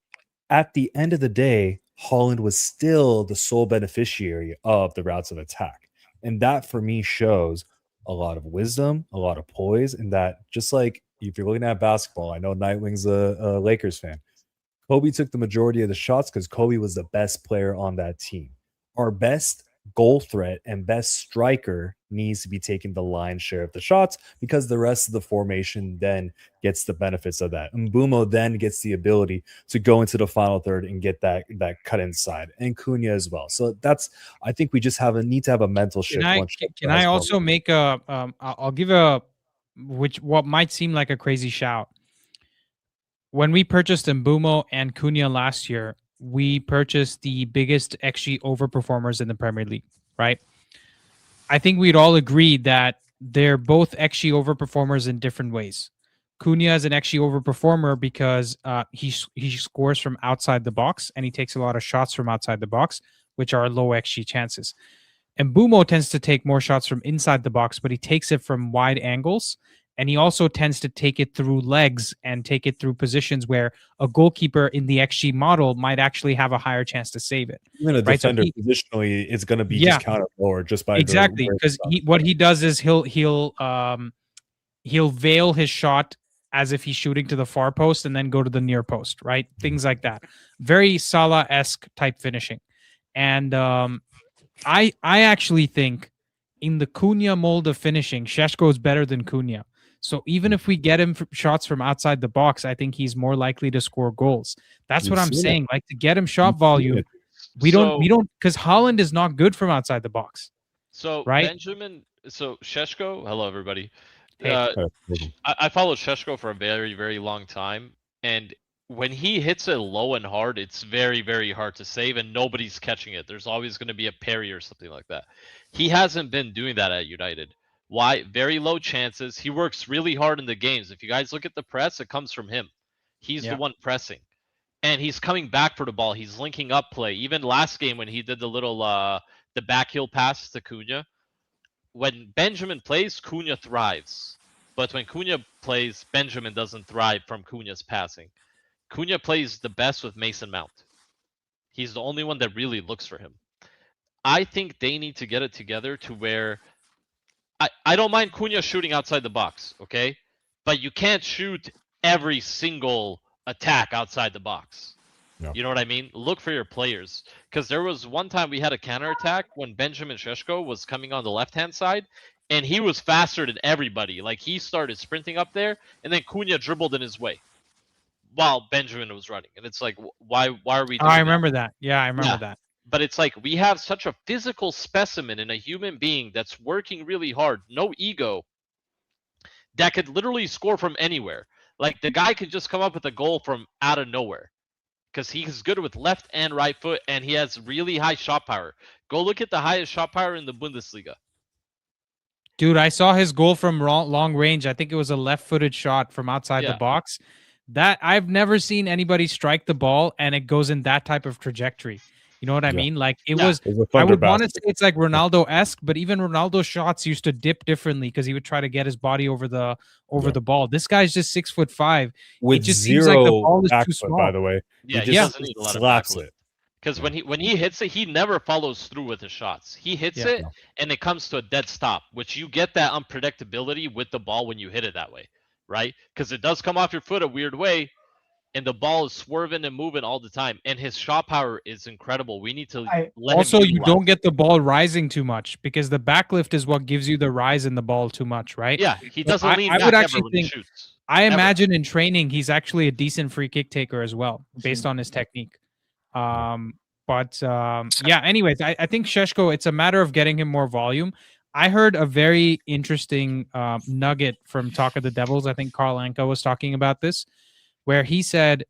at the end of the day, Haaland was still the sole beneficiary of the routes of attack. And that for me shows a lot of wisdom, a lot of poise, and that just like if you're looking at basketball, I know Nightwing's a Lakers fan. Kobe took the majority of the shots because Kobe was the best player on that team. Our best goal threat and best striker needs to be taking the lion's share of the shots, because the rest of the formation then gets the benefits of that. Mbumo then gets the ability to go into the final third and get that cut inside, and Cunha as well. So that's, I think we just need to have a mental shift. Can I also make a I'll give a what might seem like a crazy shout. When we purchased Mbumo and Cunha last year, we purchased the biggest XG overperformers in the Premier League, right? I think we'd all agree that they're both XG overperformers in different ways. Cunha is an XG overperformer because he scores from outside the box and he takes a lot of shots from outside the box, which are low XG chances. And Mbumo tends to take more shots from inside the box, but he takes it from wide angles. And he also tends to take it through legs and take it through positions where a goalkeeper in the XG model might actually have a higher chance to save it. Even a defender positionally is going to be just counter forward just by exactly, because what he does is he'll veil his shot as if he's shooting to the far post and then go to the near post, right? Things like that. Very Salah-esque type finishing. And I actually think in the Cunha mold of finishing, Šeško is better than Cunha. So even if we get him shots from outside the box, I think he's more likely to score goals. That's what I'm saying. Like, to get him shot volume, we don't, because Haaland is not good from outside the box. So right? So Šeško, hello everybody. Hey. I followed Šeško for a very, very long time, and when he hits it low and hard, it's very, very hard to save, and nobody's catching it. There's always going to be a parry or something like that. He hasn't been doing that at United. Why? Very low chances. He works really hard in the games. If you guys look at the press, it comes from him. He's the one pressing. And he's coming back for the ball. He's linking up play. Even last game when he did the little the backheel pass to Cunha. When Benjamin plays, Cunha thrives. But when Cunha plays, Benjamin doesn't thrive from Cunha's passing. Cunha plays the best with Mason Mount. He's the only one that really looks for him. I think they need to get it together to where I don't mind Cunha shooting outside the box, okay? But you can't shoot every single attack outside the box. No. You know what I mean? Look for your players. Because there was one time we had a counterattack when Benjamin Šeško was coming on the left-hand side, and he was faster than everybody. Like, he started sprinting up there, and then Cunha dribbled in his way while Benjamin was running. And it's like, why are we doing I remember that. Yeah, I remember that. But it's like, we have such a physical specimen in a human being that's working really hard, no ego, that could literally score from anywhere. Like, the guy could just come up with a goal from out of nowhere because he's good with left and right foot, and he has really high shot power. Go look at the highest shot power in the Bundesliga. Dude, I saw his goal from long range. I think it was a left-footed shot from outside the box. That I've never seen anybody strike the ball and it goes in that type of trajectory. You know what I mean? Like, it was I would want to say it's like Ronaldo-esque, but even Ronaldo's shots used to dip differently because he would try to get his body over the ball. This guy's just 6'5". With it just zero seems like the ball is too foot, small. by the way. Yeah, he doesn't need a lot of slaps backfoot. it. Because when he hits it, he never follows through with his shots. He hits it, and it comes to a dead stop, which you get that unpredictability with the ball when you hit it that way, right? Because it does come off your foot a weird way, and the ball is swerving and moving all the time. And his shot power is incredible. We need to let also, him you don't get the ball rising too much because the backlift is what gives you the rise in the ball too much, right? Yeah, he doesn't lean back ever when he shoots. I imagine in training, he's actually a decent free kick taker as well, based on his technique. Yeah, anyways, I think Šeško, it's a matter of getting him more volume. I heard a very interesting nugget from Talk of the Devils. I think Carl Anka was talking about this, where he said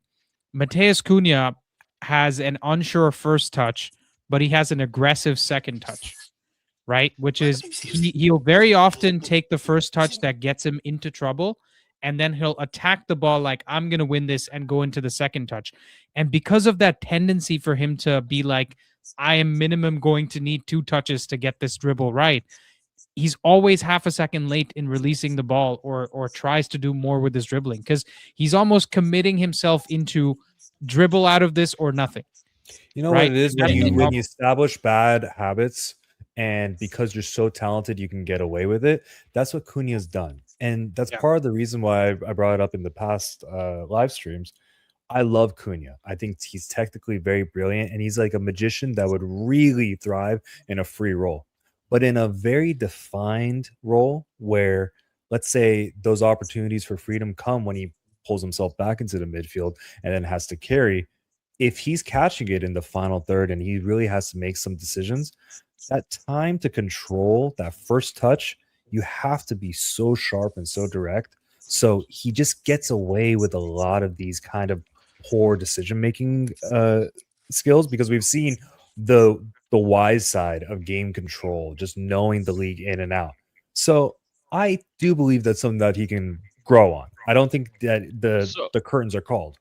Matheus Cunha has an unsure first touch, but he has an aggressive second touch, right? Which is he'll very often take the first touch that gets him into trouble, and then he'll attack the ball like, I'm going to win this, and go into the second touch. And because of that tendency for him to be like, I am minimum going to need 2 touches to get this dribble right, he's always half a second late in releasing the ball or tries to do more with his dribbling because he's almost committing himself into dribble out of this or nothing. You know what it is? When you establish bad habits and because you're so talented, you can get away with it. That's what Cunha's done. And that's part of the reason why I brought it up in the past live streams. I love Cunha. I think he's technically very brilliant, and he's like a magician that would really thrive in a free role. But in a very defined role where, let's say, those opportunities for freedom come when he pulls himself back into the midfield and then has to carry, if he's catching it in the final third and he really has to make some decisions, that time to control that first touch, you have to be so sharp and so direct. So he just gets away with a lot of these kind of poor decision making skills, because we've seen the wise side of game control, just knowing the league in and out. So I do believe that's something that he can grow on. I don't think that So the curtains are called,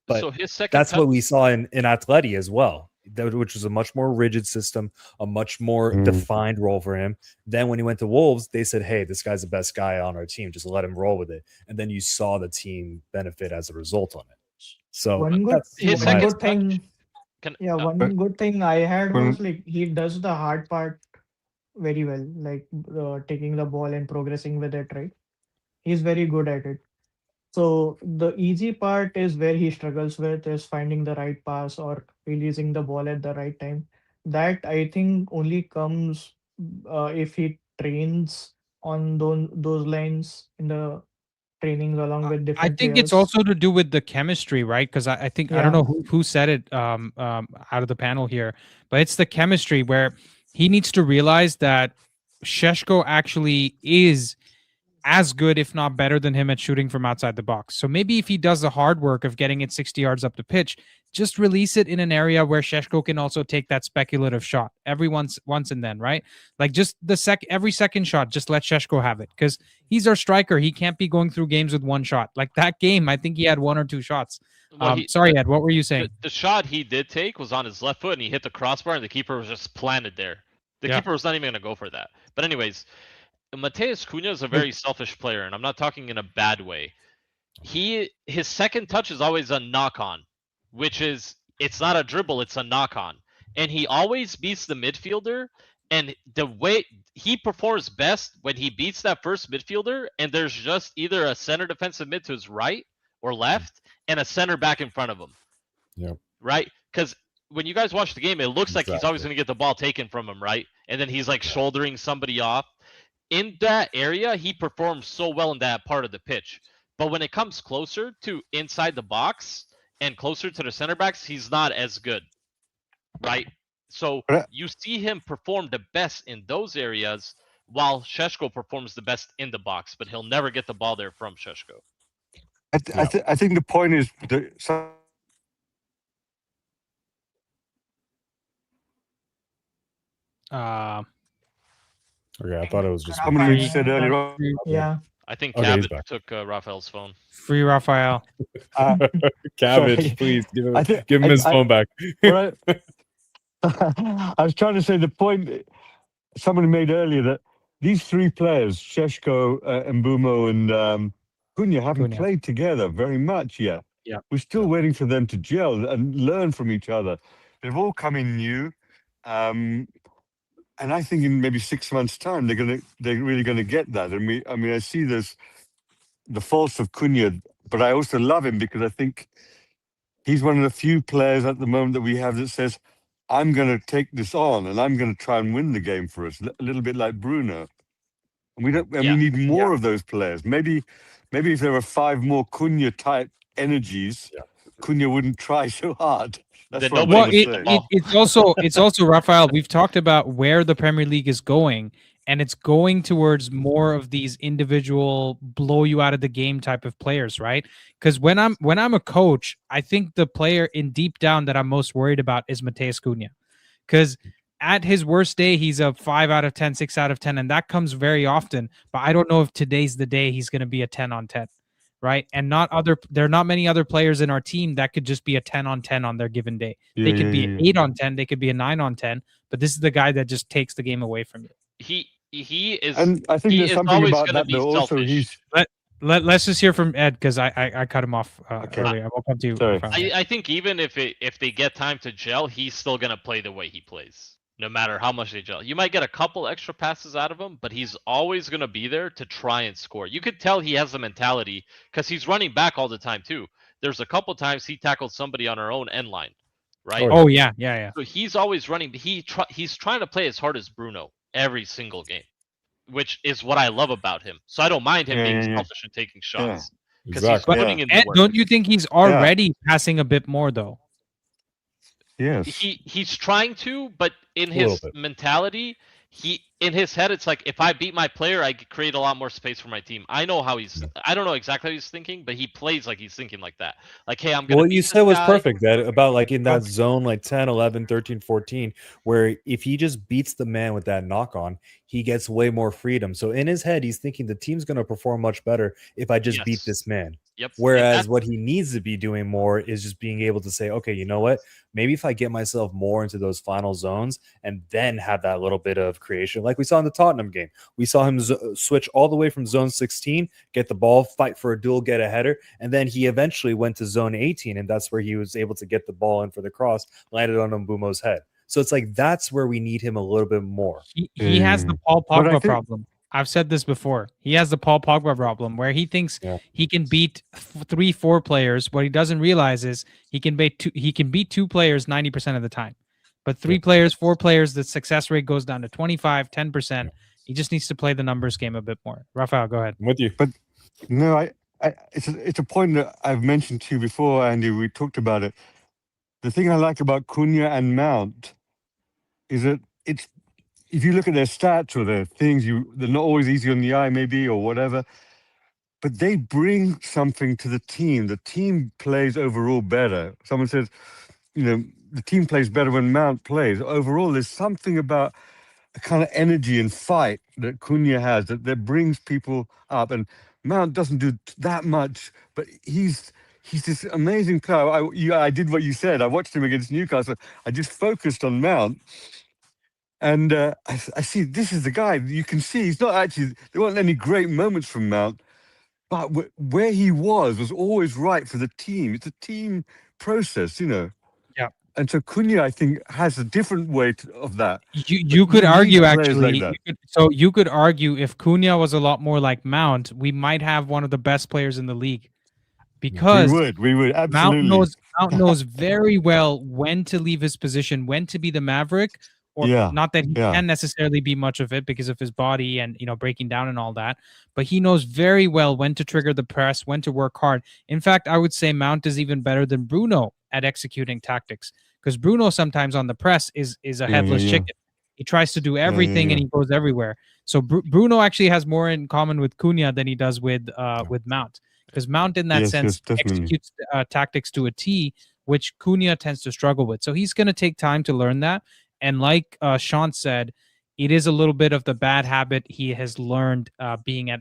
but so his second that's touch, what we saw in Atleti as well, which was a much more rigid system, a much more defined role for him. Then when he went to Wolves, they said, hey, this guy's the best guy on our team. Just let him roll with it. And then you saw the team benefit as a result on it. So One good, that's his one my second good thing. can Yeah, But one good thing I had when was like he does the hard part very well, like taking the ball and progressing with it. Right, he's very good at it. So the easy part is where he struggles with is finding the right pass or releasing the ball at the right time. That I think only comes if he trains on those lines in the trainings along with I different think it's players. also to do with the chemistry, right? Because I think I don't Yeah, know who said it out of the panel here, but it's the chemistry where he needs to realize that Sheshko actually is as good, if not better than him at shooting from outside the box. So maybe if he does the hard work of getting it 60 yards up the pitch, just release it in an area where Sheshko can also take that speculative shot every once and then, right? Like just every second shot, just let Sheshko have it because he's our striker. He can't be going through games with one shot. Like that game, I think he had one or two shots. well he Sorry, Ed, what were you saying? the shot he did take was on his left foot and he hit the crossbar and the keeper was just planted there. The Yeah. keeper was not even gonna go for that. But anyways, Mateus Cunha is a very selfish player, and I'm not talking in a bad way. His second touch is always a knock on, which is it's not a dribble, it's a knock on. And he always beats the midfielder, and the way he performs best when he beats that first midfielder and there's just either a center defensive mid to his right or left and a center back in front of him. Yep. Right? Because when you guys watch the game, it looks like he's always Exactly. going to get the ball taken from him, right? And then he's like shouldering somebody off. In that area, he performs so well in that part of the pitch. But when it comes closer to inside the box and closer to the center backs, he's not as good, right? So But you see him perform the best in those areas while Sheshko performs the best in the box, but he'll never get the ball there from Sheshko. I think the point is that Okay, I thought it was just me. somebody Raphael, said earlier on. yeah. I think Okay, he's Cabot back. took Raphael's phone. Free Raphael. Cabbage, Sorry. please give I him, think give him his phone back. what I was trying to say the point somebody made earlier that these three players, Sheshko, Mbumo, and Cunha, haven't Cunha. played together very much yet. Yeah. We're still waiting for them to gel and learn from each other. They've all come in new. And I think in maybe 6 months' time, they're really gonna get that. And I see this the faults of Cunha, but I also love him because I think he's one of the few players at the moment that we have that says, I'm gonna take this on and I'm gonna try and win the game for us. A little bit like Bruno. And Yeah. we need more of those players. Maybe if there were 5 more Cunha type energies, Cunha wouldn't try so hard. That's Then what I'm nobody trying Well, to say. it's also Raphael. We've talked about where the Premier League is going, and it's going towards more of these individual blow you out of the game type of players, right? Because when I'm a coach, I think the player in deep down that I'm most worried about is Mateus Cunha, because at his worst day he's a 5 out of 10, 6 out of 10, and that comes very often. But I don't know if today's the day he's going to be a 10 on 10. Right. And there are not many other players in our team that could just be a 10 on 10 on their given day. They could be an 8 on 10. They could be a 9 on 10. But this is the guy that just takes the game away from you. He is And I think he there's is something always about gonna that be though. Also, selfish. Let's just hear from Ed because I cut him off Okay. earlier. I will come to you. Sorry. Raphael. I think even if they get time to gel, he's still gonna play the way he plays. no matter how much they gel. You might get a couple extra passes out of him, but he's always going to be there to try and score. You could tell he has the mentality because he's running back all the time too. There's a couple times he tackled somebody on our own end line, right? Oh yeah, yeah. So he's always running. He's trying to play as hard as Bruno every single game, which is what I love about him. So I don't mind him being selfish and taking shots because Exactly. he's putting in the And work. don't you think he's already passing a bit more though? Yes. He's trying to, but in A little his bit. mentality, in his head, it's like if I beat my player, I create a lot more space for my team. I know how he's. I don't know exactly how he's thinking, but he plays like he's thinking like that. Like, hey, I'm gonna. What you beat said this was guy. perfect, that about like in that zone, like 10, 11, 13, 14, where if he just beats the man with that knock on, he gets way more freedom. So in his head, he's thinking the team's going to perform much better if I just beat Yes. this man. Yep. Whereas what he needs to be doing more is just being able to say, okay, you know what? Maybe if I get myself more into those final zones and then have that little bit of creation, like we saw in the Tottenham game, we saw him switch all the way from zone 16, get the ball, fight for a duel, get a header, and then he eventually went to zone 18, and that's where he was able to get the ball in for the cross, landed on Mbumo's head. So it's like that's where we need him a little bit more. He has the Paul But I Pogba think- problem. I've said this before. He has the Paul Pogba problem where he thinks he can beat 3-4 players. What he doesn't realize is he can beat two players 90% of the time. But 3 players, 4 players, the success rate goes down to 25, 10%. He just needs to play the numbers game a bit more. Raphael, go ahead. I'm with you. But no, it's a point that I've mentioned to you before, Andy. We talked about it. The thing I like about Cunha and Mount is that it's, if you look at their stats or their things, they're not always easy on the eye, maybe, or whatever, but they bring something to the team. The team plays overall better. Someone says, the team plays better when Mount plays. Overall, there's something about a kind of energy and fight that Cunha has that brings people up. And Mount doesn't do that much, but he's this amazing player. I did what you said. I watched him against Newcastle. I just focused on Mount. And I see this is the guy. You can see he's not actually, there weren't any great moments from Mount, but where he was always right for the team. It's a team process, Yeah. And so Cunha, I think, has a different way of that. You could need argue players actually. like that. You could argue if Cunha was a lot more like Mount, we might have one of the best players in the league. Because we would absolutely. Mount knows very well when to leave his position, when to be the maverick, or not that he can necessarily be much of it because of his body and breaking down and all that. But he knows very well when to trigger the press, when to work hard. In fact, I would say Mount is even better than Bruno at executing tactics, because Bruno sometimes on the press is a headless chicken. He tries to do everything and he goes everywhere. So Bruno actually has more in common with Cunha than he does with Mount. Because Mount, in that sense, executes tactics to a T, which Cunha tends to struggle with. So he's going to take time to learn that. And like Sean said, it is a little bit of the bad habit he has learned being at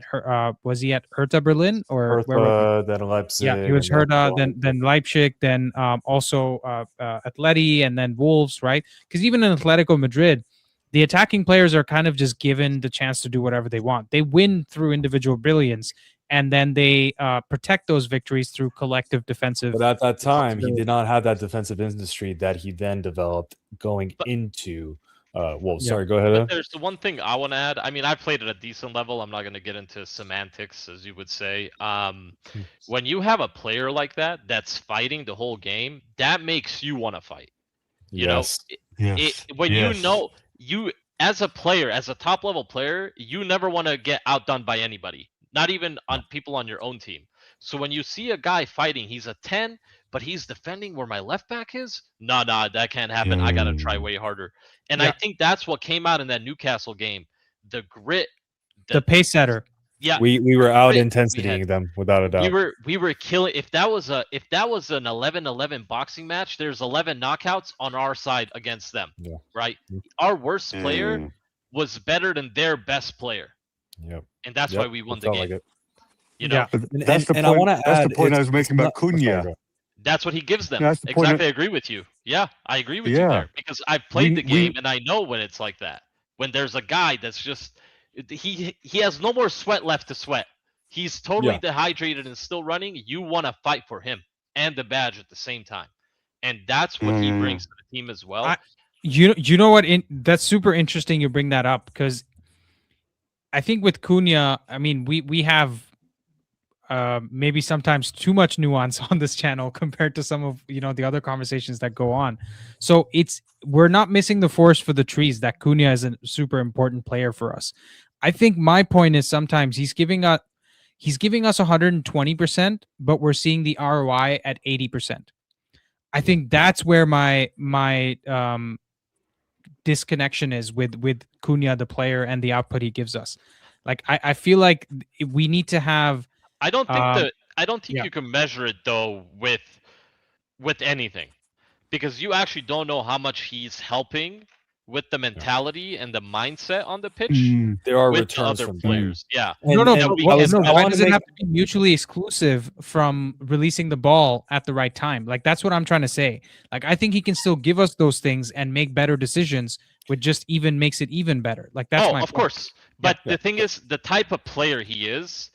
was he at Hertha Berlin or where was he? Then Leipzig. Yeah, he was Hertha, then Leipzig, then also Atleti, and then Wolves, right? Because even in Atletico Madrid, the attacking players are kind of just given the chance to do whatever they want. They win through individual brilliance, and then they protect those victories through collective defensive. But at that time, he did not have that defensive industry that he then developed going into Wolves. Sorry, go ahead. But there's the one thing I want to add. I mean, I've played at a decent level. I'm not going to get into semantics, as you would say. When you have a player like that that's fighting the whole game, that makes you want to fight. You know, you as a player, as a top level player, you never want to get outdone by anybody, not even on people on your own team. So when you see a guy fighting, he's a 10, but he's defending where my left back is. Nah, that can't happen. I gotta try way harder. And I think that's what came out in that Newcastle game. The grit, the pace setter. Yeah, we were out intensitying them without a doubt. We were killing. If that was an 11-11 boxing match, there's 11 knockouts on our side against them. Yeah. Right. Our worst player was better than their best player. Yep. And that's why we won the game. Like you know. But that's the point. That's the point I was making about Cunha. That's what he gives them. Exactly. I agree with you. Yeah, I agree with you there, because I've played the game and I know when it's like that. When there's a guy that's just he has no more sweat left to sweat. He's totally dehydrated and still running. You want to fight for him and the badge at the same time, and that's what he brings to the team as well. You know what? That's super interesting. You bring that up because I think with Cunha, I mean, we have maybe sometimes too much nuance on this channel compared to some of the other conversations that go on. So we're not missing the forest for the trees that Cunha is a super important player for us. I think my point is sometimes he's giving us 120%, but we're seeing the ROI at 80%. I think that's where my disconnection is with Cunha, the player, and the output he gives us. Like I feel like we need to have. I don't think yeah. you can measure it though with anything, because you actually don't know how much he's helping with the mentality and the mindset on the pitch There are with the returns other from that. players. Yeah. No, And but I why wanna does it make- have to be mutually exclusive from releasing the ball at the right time? Like that's what I'm trying to say. Like I think he can still give us those things and make better decisions, which just even makes it even better. Like that's my of point. course. But Yeah. the thing is, the type of player he is,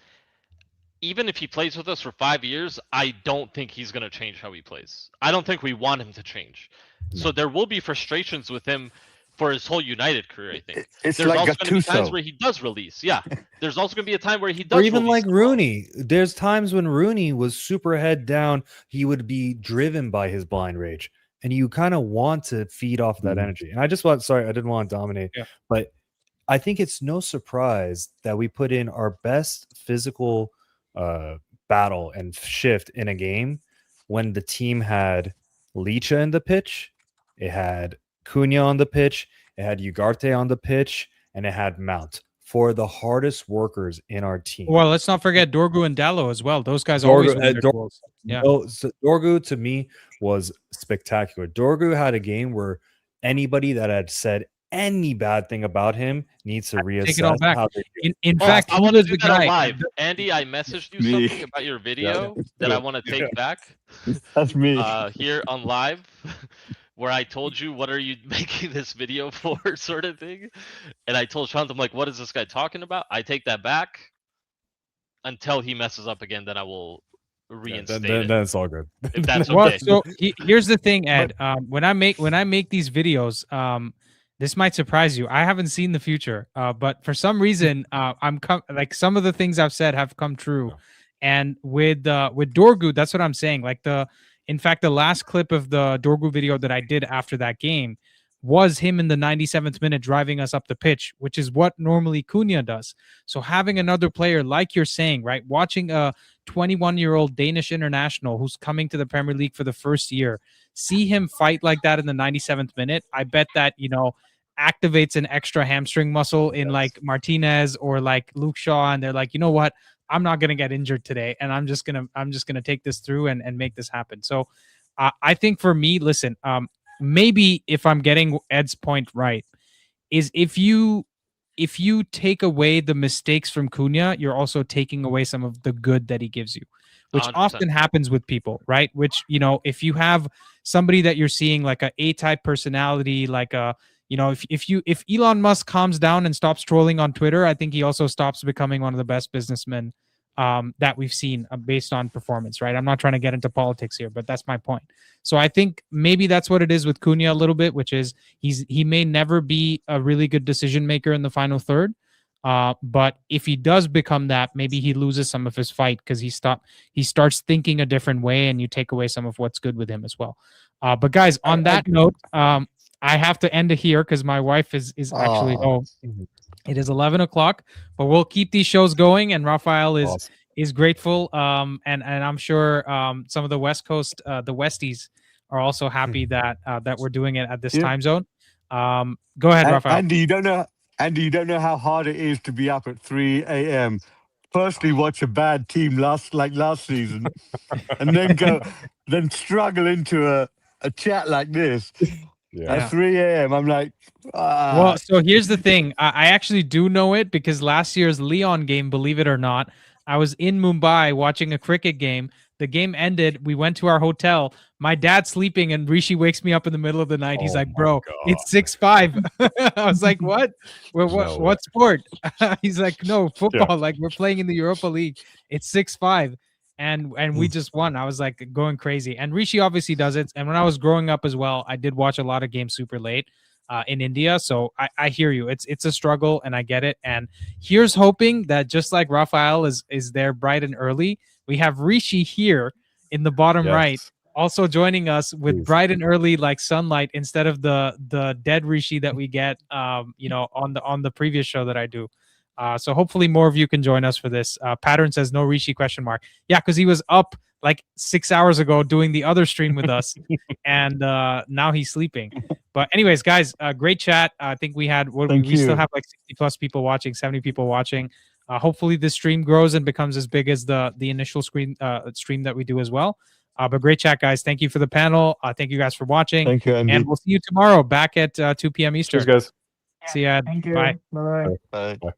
even if he plays with us for 5 years, I don't think he's going to change how he plays. I don't think we want him to change. So there will be frustrations with him for his whole United career, I think. It's There's like also going to be times Gattuso. where he does release. Yeah. There's also going to be a time where he does Or even release like the ball. Rooney. There's times when Rooney was super head down. He would be driven by his blind rage. And you kind of want to feed off that energy. And I didn't want to dominate. Yeah. But I think it's no surprise that we put in our best physical battle and shift in a game when the team had Licha in the pitch, it had Cunha on the pitch, it had Ugarte on the pitch, and it had Mount for the hardest workers in our team. Well, let's not forget Dorgu and Dallo as well. Those guys always win their goals. Yeah. So Dorgu to me was spectacular. Dorgu had a game where anybody that had said any bad thing about him needs to Take it all reassess back. how they feel. In fact, I he want to was do the that guy. live. Andy, I messaged you Me. something about your video that I want to take back That's me. here on live, where I told you, what are you making this video for, sort of thing. And I told Shant, I'm like, what is this guy talking about? I take that back until he messes up again, then I will reinstate it. Then it's all good. If that's Well, okay. so here's the thing, Ed. When I make these videos, this might surprise you. I haven't seen the future, but for some reason, like some of the things I've said have come true. And with Dorgu, that's what I'm saying. Like in fact, the last clip of the Dorgu video that I did after that game was him in the 97th minute driving us up the pitch, which is what normally Cunha does. So having another player, like you're saying, right, watching a 21-year-old Danish international who's coming to the Premier League for the first year, see him fight like that in the 97th minute, I bet that, activates an extra hamstring muscle in like Martinez or like Luke Shaw, and they're like, you know what, I'm not gonna get injured today, and I'm just gonna take this through and make this happen. So I think for me, listen, maybe if I'm getting Ed's point right, is if you take away the mistakes from Cunha, you're also taking away some of the good that he gives you, which 100%. often happens with people, right? Which, if you have somebody that you're seeing like a A-type personality, like a, if Elon Musk calms down and stops trolling on Twitter, I think he also stops becoming one of the best businessmen that we've seen based on performance, right? I'm not trying to get into politics here, but that's my point. So I think maybe that's what it is with Cunha a little bit, which is he may never be a really good decision maker in the final third. But if he does become that, maybe he loses some of his fight because he starts thinking a different way, and you take away some of what's good with him as well. But guys, on that note, I have to end it here because my wife is actually home. It is 11 o'clock, but we'll keep these shows going, and Raphael is grateful. And I'm sure some of the West Coast, the Westies, are also happy that we're doing it at this time zone. Go ahead, Raphael. Andy, you don't know how hard it is to be up at 3 a.m. Firstly, watch a bad team last season, and then struggle into a chat like this. At 3 a.m. I'm like, Well, so here's the thing. I actually do know it because last year's Leon game, believe it or not, I was in Mumbai watching a cricket game. The game ended. We went to our hotel. My dad's sleeping, and Rishi wakes me up in the middle of the night. He's like, "Bro, it's 6-5." I was like, "What? What sport?" He's like, "No, football. Like we're playing in the Europa League. It's 6-5." and we just won. I was like going crazy. And Rishi obviously does it. And when I was growing up as well, I did watch a lot of games super late in India. So I hear you. It's a struggle, and I get it. And here's hoping that just like Raphael is there bright and early, we have Rishi here in the bottom right, Yes. also joining us with Please. bright and early like sunlight instead of the dead Rishi that we get on the previous show that I do. So hopefully more of you can join us for this. Pattern says no Rishi ? Yeah, because he was up like 6 hours ago doing the other stream with us, and now he's sleeping. But anyways, guys, great chat. I think we had we still have like 60 plus people watching, 70 people watching. Hopefully this stream grows and becomes as big as the initial stream that we do as well. But great chat, guys. Thank you for the panel. Thank you guys for watching. Thank you, Andy. And we'll see you tomorrow back at 2 p.m. Eastern. Cheers, guys. See ya. Thank you. Bye. Bye. Bye. Bye.